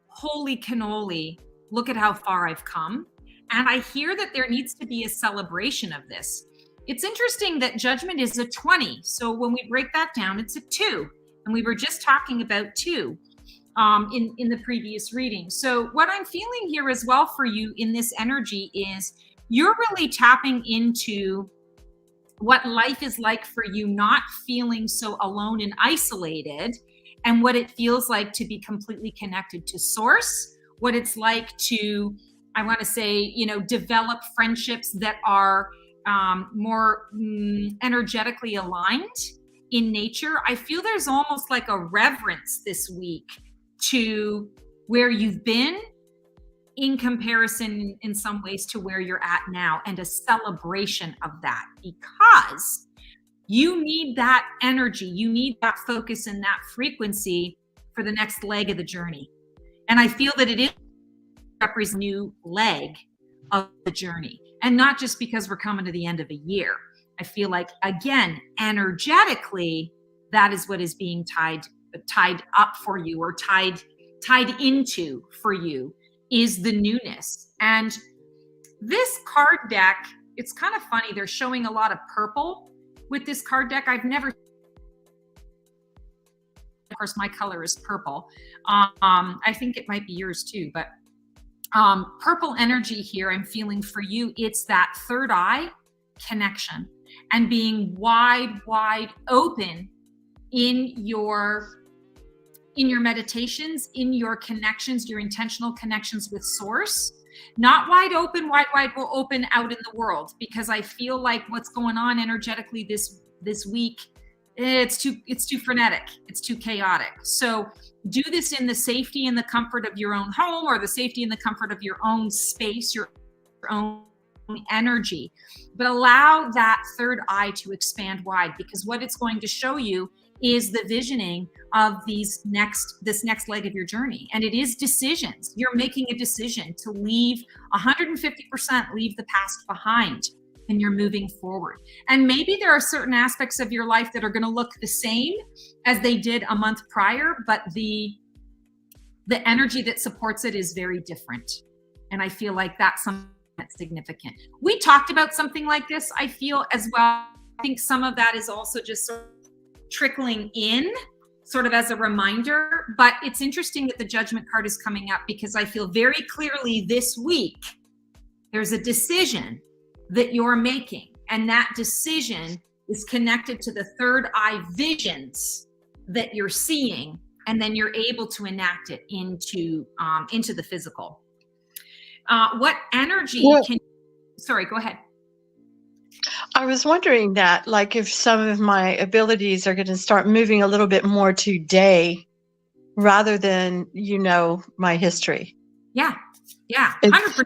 holy cannoli, look at how far I've come. And I hear that there needs to be a celebration of this. It's interesting that judgment is a 20. So when we break that down, it's a 2. And we were just talking about 2 in the previous reading. So what I'm feeling here as well for you in this energy is you're really tapping into what life is like for you, not feeling so alone and isolated, and what it feels like to be completely connected to source, what it's like to, I want to say, develop friendships that are more energetically aligned in nature. I feel there's almost like a reverence this week to where you've been in comparison in some ways to where you're at now, and a celebration of that, because you need that energy, you need that focus and that frequency for the next leg of the journey. And I feel that it is represents a new leg of the journey. And not just because we're coming to the end of a year. I feel like, again, energetically, that is what is being tied up for you, or tied into for you, is the newness. And this card deck, it's kind of funny. They're showing a lot of purple with this card deck. I've never, of course, my color is purple. I think it might be yours too, but purple energy here I'm feeling for you. It's that third eye connection and being wide open in your meditations, in your connections, your intentional connections with source. Not wide open out in the world, because I feel like what's going on energetically this week, it's too frenetic, it's too chaotic. So do this in the safety and the comfort of your own home, or the safety and the comfort of your own space, your own energy, but allow that third eye to expand wide, because what it's going to show you is the visioning of this next leg of your journey. And it is decisions. You're making a decision to leave 150%, leave the past behind, and you're moving forward. And maybe there are certain aspects of your life that are going to look the same as they did a month prior, but the energy that supports it is very different. And I feel like that's something that's significant. We talked about something like this, I feel, as well. I think some of that is also just sort of trickling in, sort of as a reminder. But it's interesting that the Judgment card is coming up, because I feel very clearly this week there's a decision that you're making, and that decision is connected to the third eye visions that you're seeing, and then you're able to enact it into the physical. What energy sorry, go ahead. I was wondering that, like, if some of my abilities are going to start moving a little bit more today rather than, my history. Yeah, 100%.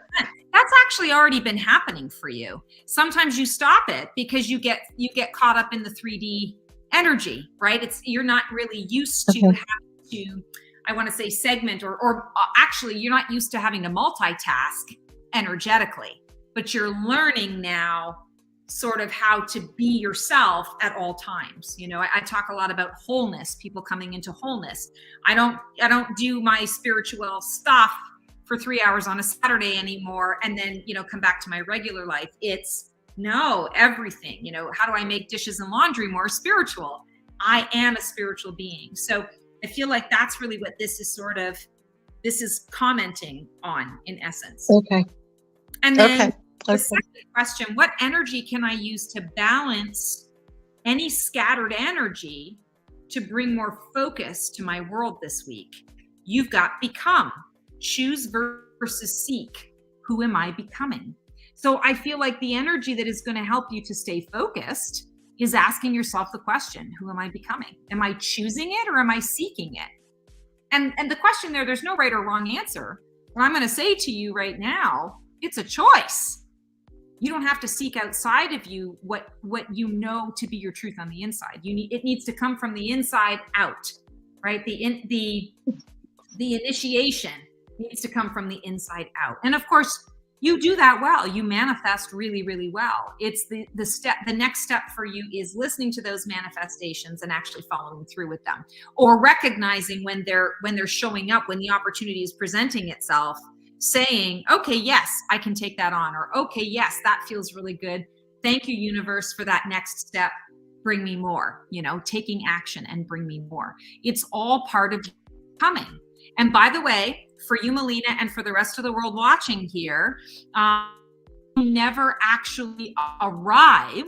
That's actually already been happening for you. Sometimes you stop it because you get caught up in the 3D energy, right? You're not really used to having to, I want to say, segment or actually you're not used to having to multitask energetically, but you're learning now sort of how to be yourself at all times. I talk a lot about wholeness, people coming into wholeness. I don't do my spiritual stuff for 3 hours on a Saturday anymore and then, come back to my regular life. It's everything, how do I make dishes and laundry more spiritual? I am a spiritual being. So I feel like that's really what this is commenting on, in essence. Okay. And then the second question, what energy can I use to balance any scattered energy to bring more focus to my world this week? You've got become. Choose versus seek. Who am I becoming? So I feel like the energy that is going to help you to stay focused is asking yourself the question, who am I becoming? Am I choosing it or am I seeking it? And the question there's no right or wrong answer. What I'm going to say to you right now, it's a choice. You don't have to seek outside of you what you know to be your truth on the inside. It needs to come from the inside out, right? The initiation needs to come from the inside out. And of course, you do that well. You manifest really, really well. It's the next step for you is listening to those manifestations and actually following through with them, or recognizing when they're showing up, when the opportunity is presenting itself, saying, okay, yes, I can take that on, or okay, yes, that feels really good. Thank you, universe, for that next step. Bring me more, taking action and bring me more. It's all part of coming. And by the way, for you, Melina, and for the rest of the world watching here, never actually arrive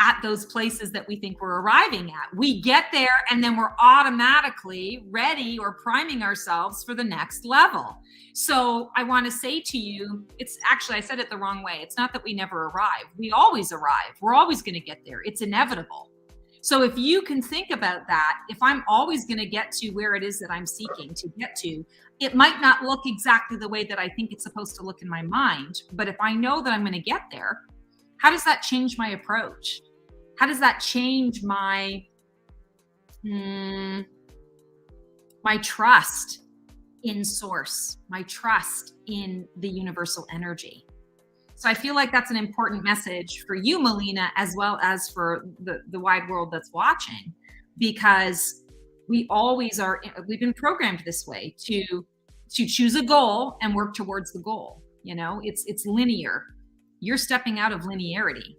at those places that we think we're arriving at. We get there and then we're automatically ready or priming ourselves for the next level. So I want to say to you, it's actually, I said it the wrong way. It's not that we never arrive. We always arrive. We're always going to get there. It's inevitable. So if you can think about that, if I'm always going to get to where it is that I'm seeking to get to, it might not look exactly the way that I think it's supposed to look in my mind. But if I know that I'm going to get there, how does that change my approach? How does that change my trust in source, my trust in the universal energy? So I feel like that's an important message for you, Melina, as well as for the wide world that's watching, because we've been programmed this way to choose a goal and work towards the goal. It's linear. You're stepping out of linearity.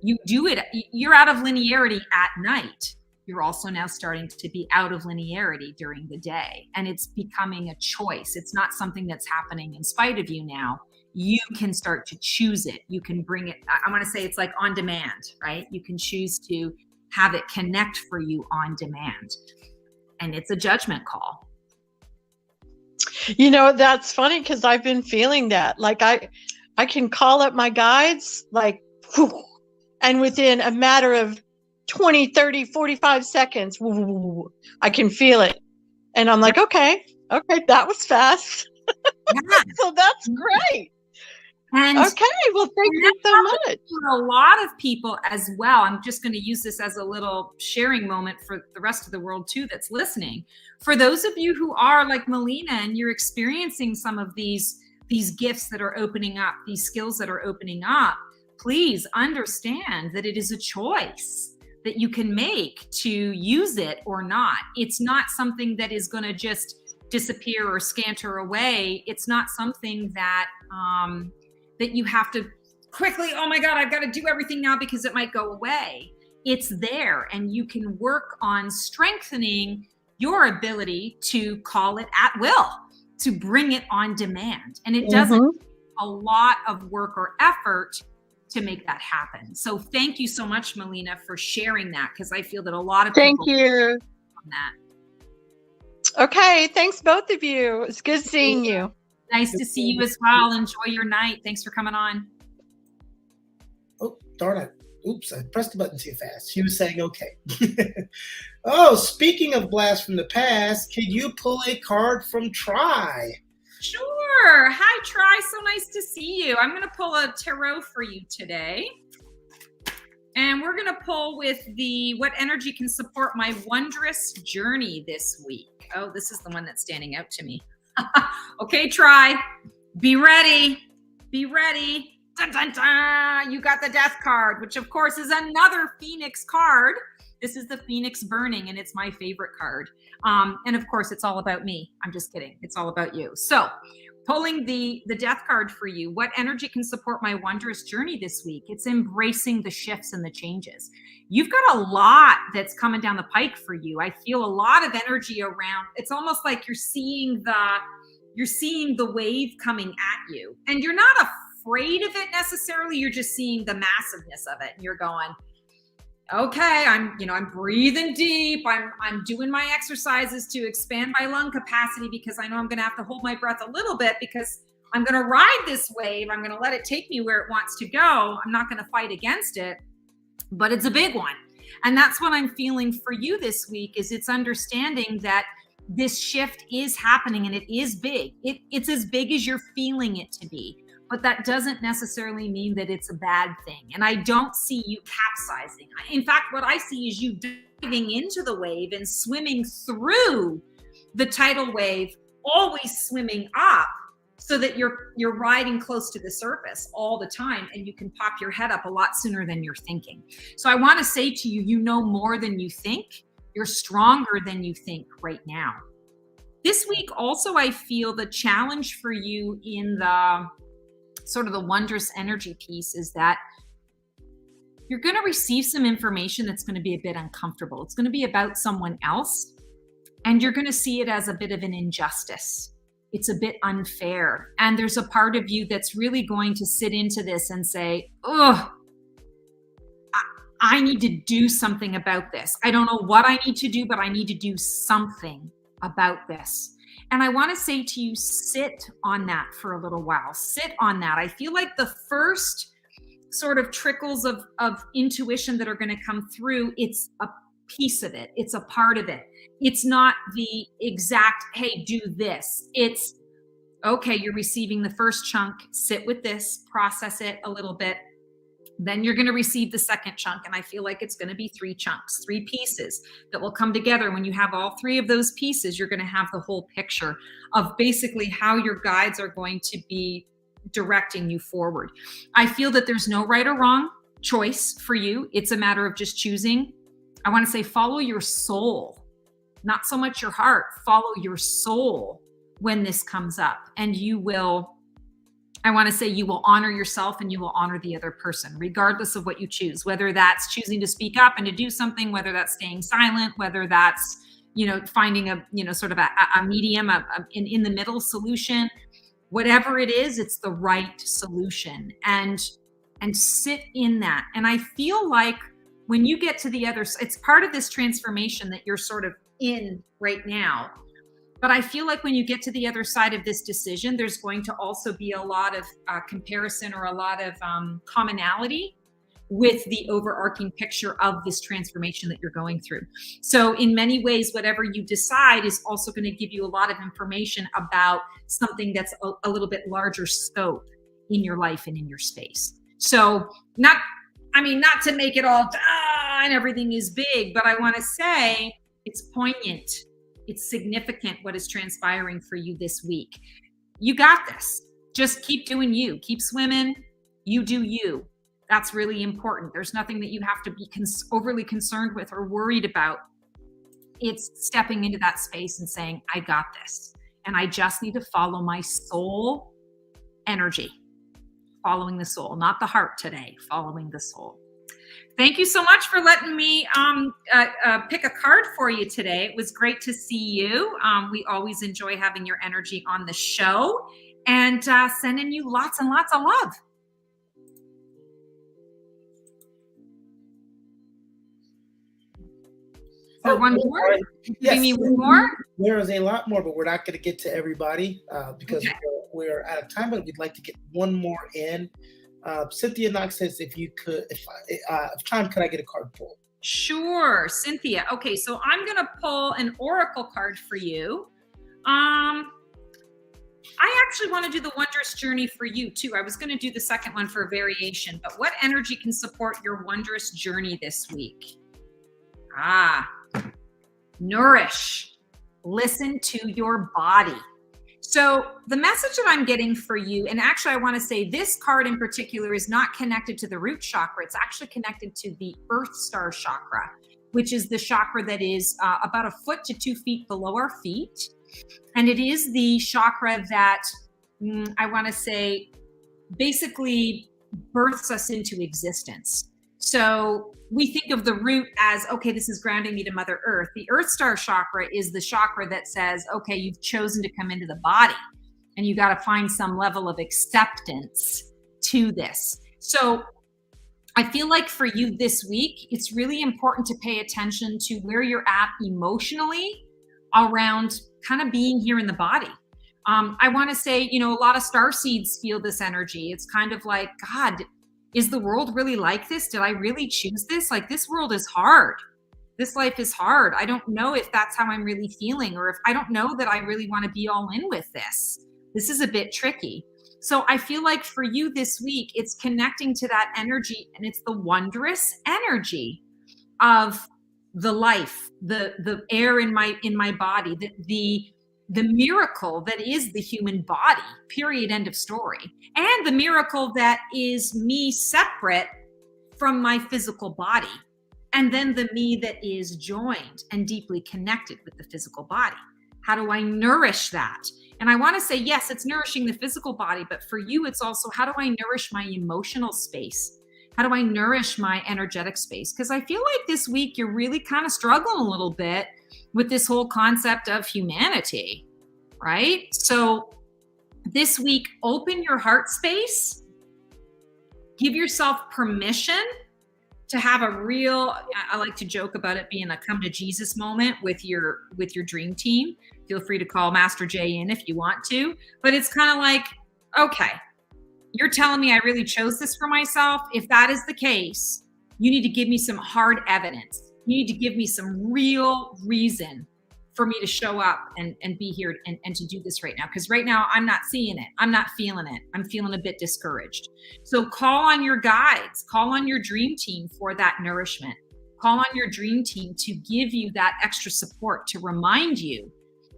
You're out of linearity at night. You're also now starting to be out of linearity during the day. And it's becoming a choice. It's not something that's happening in spite of you now. You can start to choose it. You can bring it. I want to say it's like on demand, right? You can choose to have it connect for you on demand. And it's a judgment call. That's funny because I've been feeling that. Like I can call up my guides, like, whew, and within a matter of 20, 30, 45 seconds, whew, I can feel it. And I'm like, okay, that was fast. Yeah. So that's great. And okay, well, thank you so much. For a lot of people as well, I'm just going to use this as a little sharing moment for the rest of the world too that's listening. For those of you who are like Melina and you're experiencing some of these gifts that are opening up, these skills that are opening up, please understand that it is a choice that you can make to use it or not. It's not something that is going to just disappear or scanter away. It's not something that that you have to quickly, oh my God, I've got to do everything now because it might go away. It's there, and you can work on strengthening your ability to call it at will, to bring it on demand. And it doesn't take a lot of work or effort to make that happen. So thank you so much, Melina, for sharing that, because I feel that a lot of people thank you on that. Okay, thanks both of you. It's good seeing you. Nice to see you as well. Enjoy your night. Thanks for coming on. Oh, darn it. Oops, I pressed the button too fast. She was saying okay. Oh, speaking of blast from the past, can you pull a card from Try? Sure. Hi, Try. So nice to see you. I'm going to pull a tarot for you today. And we're going to pull with what energy can support my wondrous journey this week. Oh, this is the one that's standing out to me. Okay, Try. Be ready. Be ready. Dun, dun, dun. You got the Death card, which of course is another Phoenix card. This is the Phoenix burning, and it's my favorite card. And of course, it's all about me. I'm just kidding. It's all about you. So pulling the Death card for you, what energy can support my wondrous journey this week? It's embracing the shifts and the changes. You've got a lot that's coming down the pike for you. I feel a lot of energy around. It's almost like you're seeing the wave coming at you, and you're not afraid of it necessarily. You're just seeing the massiveness of it, and you're going, okay, I'm breathing deep. I'm doing my exercises to expand my lung capacity, because I know I'm going to have to hold my breath a little bit, because I'm going to ride this wave. I'm going to let it take me where it wants to go. I'm not going to fight against it, but it's a big one. And that's what I'm feeling for you this week, is it's understanding that this shift is happening, and it is big. It's as big as you're feeling it to be. But that doesn't necessarily mean that it's a bad thing. And I don't see you capsizing. In fact, what I see is you diving into the wave and swimming through the tidal wave, always swimming up, so that you're riding close to the surface all the time, and you can pop your head up a lot sooner than you're thinking. So I want to say to you, you know more than you think. You're stronger than you think right now. This week also, I feel the challenge for you in the sort of the wondrous energy piece is that you're going to receive some information that's going to be a bit uncomfortable. It's going to be about someone else, and you're going to see it as a bit of an injustice. It's a bit unfair. And there's a part of you that's really going to sit into this and say, oh, I need to do something about this. I don't know what I need to do, but I need to do something about this. And I want to say to you, sit on that for a little while. Sit on that. I feel like the first sort of trickles of intuition that are going to come through, it's a piece of it. It's a part of it. It's not the exact, hey, do this. It's, okay, you're receiving the first chunk. Sit with this, process it a little bit. Then you're going to receive the second chunk. And I feel like it's going to be 3 chunks, 3 pieces that will come together. When you have all 3 of those pieces, you're going to have the whole picture of basically how your guides are going to be directing you forward. I feel that there's no right or wrong choice for you. It's a matter of just choosing. I want to say follow your soul, not so much your heart. Follow your soul when this comes up, and you will, I want to say, you will honor yourself and you will honor the other person, regardless of what you choose, whether that's choosing to speak up and to do something, whether that's staying silent, whether that's, finding a, sort of a medium, in the middle solution. Whatever it is, it's the right solution, and sit in that. And I feel like when you get to the other, it's part of this transformation that you're sort of in right now. But I feel like when you get to the other side of this decision, there's going to also be a lot of comparison, or a lot of commonality with the overarching picture of this transformation that you're going through. So in many ways, whatever you decide is also going to give you a lot of information about something that's a little bit larger scope in your life and in your space. So not to make it all and everything is big, but I want to say it's poignant. It's significant what is transpiring for you this week. You got this. Just keep doing you. Keep swimming. You do you. That's really important. There's nothing that you have to be overly concerned with or worried about. It's stepping into that space and saying, I got this. And I just need to follow my soul energy. Following the soul, not the heart today, following the soul. Thank you so much for letting me pick a card for you today. It was great to see you. We always enjoy having your energy on the show, and sending you lots and lots of love. So one more? Yes. You mean one more? There is a lot more, but we're not going to get to everybody because we're out of time, but we'd like to get one more in. Cynthia Knox says, if time, could I get a card pulled? Sure, Cynthia. Okay, so I'm going to pull an oracle card for you. I actually want to do the wondrous journey for you too. I was going to do the second one for a variation, but what energy can support your wondrous journey this week? Nourish. Listen to your body. So the message that I'm getting for you, and actually I want to say this card in particular is not connected to the root chakra. It's actually connected to the Earth Star chakra, which is the chakra that is about 1 foot to 2 feet below our feet. And it is the chakra that I want to say basically births us into existence. So we think of the root as, okay, this is grounding me to Mother Earth. The Earth Star chakra is the chakra that says, okay, you've chosen to come into the body and you got to find some level of acceptance to this. So I feel like for you this week, it's really important to pay attention to where you're at emotionally around kind of being here in the body. I want to say, a lot of starseeds feel this energy. It's kind of like, God, is the world really like this? Did I really choose this? Like, this world is hard. This life is hard. I don't know if that's how I'm really feeling, or if I don't know that I really want to be all in with this. This is a bit tricky. So I feel like for you this week, it's connecting to that energy, and it's the wondrous energy of the life, the air in my body, the miracle that is the human body, period, end of story. And the miracle that is me separate from my physical body. And then the me that is joined and deeply connected with the physical body. How do I nourish that? And I want to say, yes, it's nourishing the physical body, but for you, it's also, how do I nourish my emotional space? How do I nourish my energetic space? Because I feel like this week you're really kind of struggling a little bit with this whole concept of humanity, right? So this week, open your heart space, give yourself permission to have a real, I like to joke about it being a come to Jesus moment with your dream team. Feel free to call Master J in if you want to, but it's kind of like, okay, you're telling me I really chose this for myself. If that is the case, you need to give me some hard evidence. You need to give me some real reason for me to show up and be here and to do this right now. Because right now I'm not seeing it. I'm not feeling it. I'm feeling a bit discouraged. So call on your guides, call on your dream team for that nourishment. Call on your dream team to give you that extra support, to remind you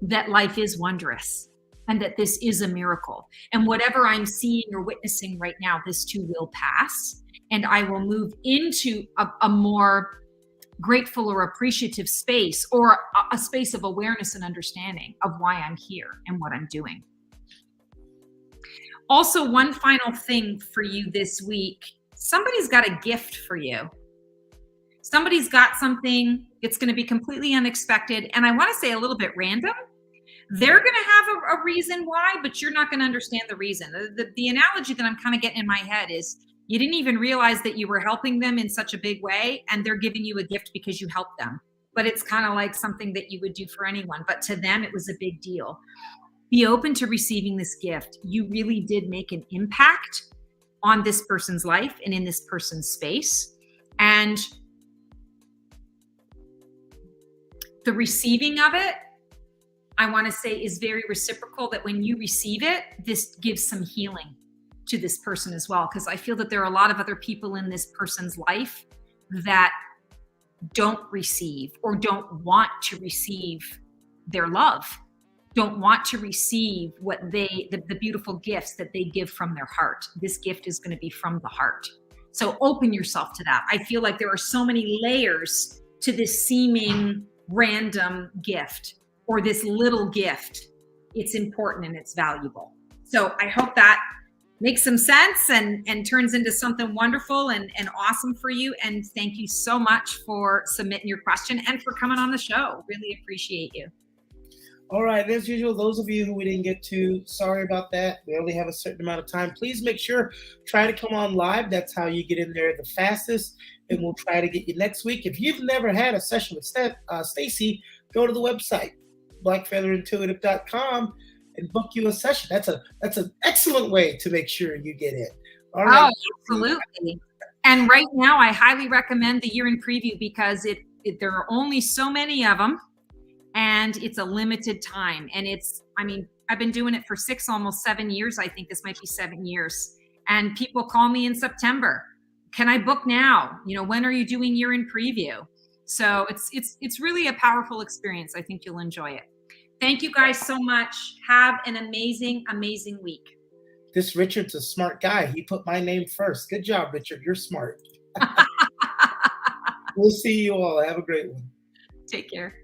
that life is wondrous. and that this is a miracle. And whatever I'm seeing or witnessing right now, this too will pass. And I will move into a more grateful or appreciative space, or a space of awareness and understanding of why I'm here and what I'm doing. Also, one final thing for you this week, somebody's got a gift for you. Somebody's got something, it's going to be completely unexpected, and I want to say a little bit random. They're going to have a reason why, but you're not going to understand the reason. The analogy that I'm kind of getting in my head is, you didn't even realize that you were helping them in such a big way, and they're giving you a gift because you helped them. But it's kind of like something that you would do for anyone, but to them it was a big deal. Be open to receiving this gift. You really did make an impact on this person's life and in this person's space. And the receiving of it, I want to say, is very reciprocal, that when you receive it, this gives some healing to this person as well. Because I feel that there are a lot of other people in this person's life that don't receive, or don't want to receive their love, don't want to receive what the beautiful gifts that they give from their heart. This gift is going to be from the heart. So open yourself to that. I feel like there are so many layers to this seeming random gift, or this little gift. It's important and it's valuable. So I hope that makes some sense and turns into something wonderful and awesome for you. And thank you so much for submitting your question and for coming on the show. Really appreciate you. All right, as usual, those of you who we didn't get to, sorry about that. We only have a certain amount of time. Please make sure, try to come on live. That's how you get in there the fastest, and we'll try to get you next week. If you've never had a session with Stacy, go to the website, blackfeatherintuitive.com, and book you a session. That's an excellent way to make sure you get in. All right. Oh, absolutely. And right now, I highly recommend the Year in Preview, because there are only so many of them. And it's a limited time. And I've been doing it for almost 7 years. I think this might be 7 years. And people call me in September. Can I book now? When are you doing Year in Preview? So it's really a powerful experience. I think you'll enjoy it. Thank you guys so much. Have an amazing, amazing week. This Richard's a smart guy. He put my name first. Good job, Richard. You're smart. We'll see you all. Have a great one. Take care.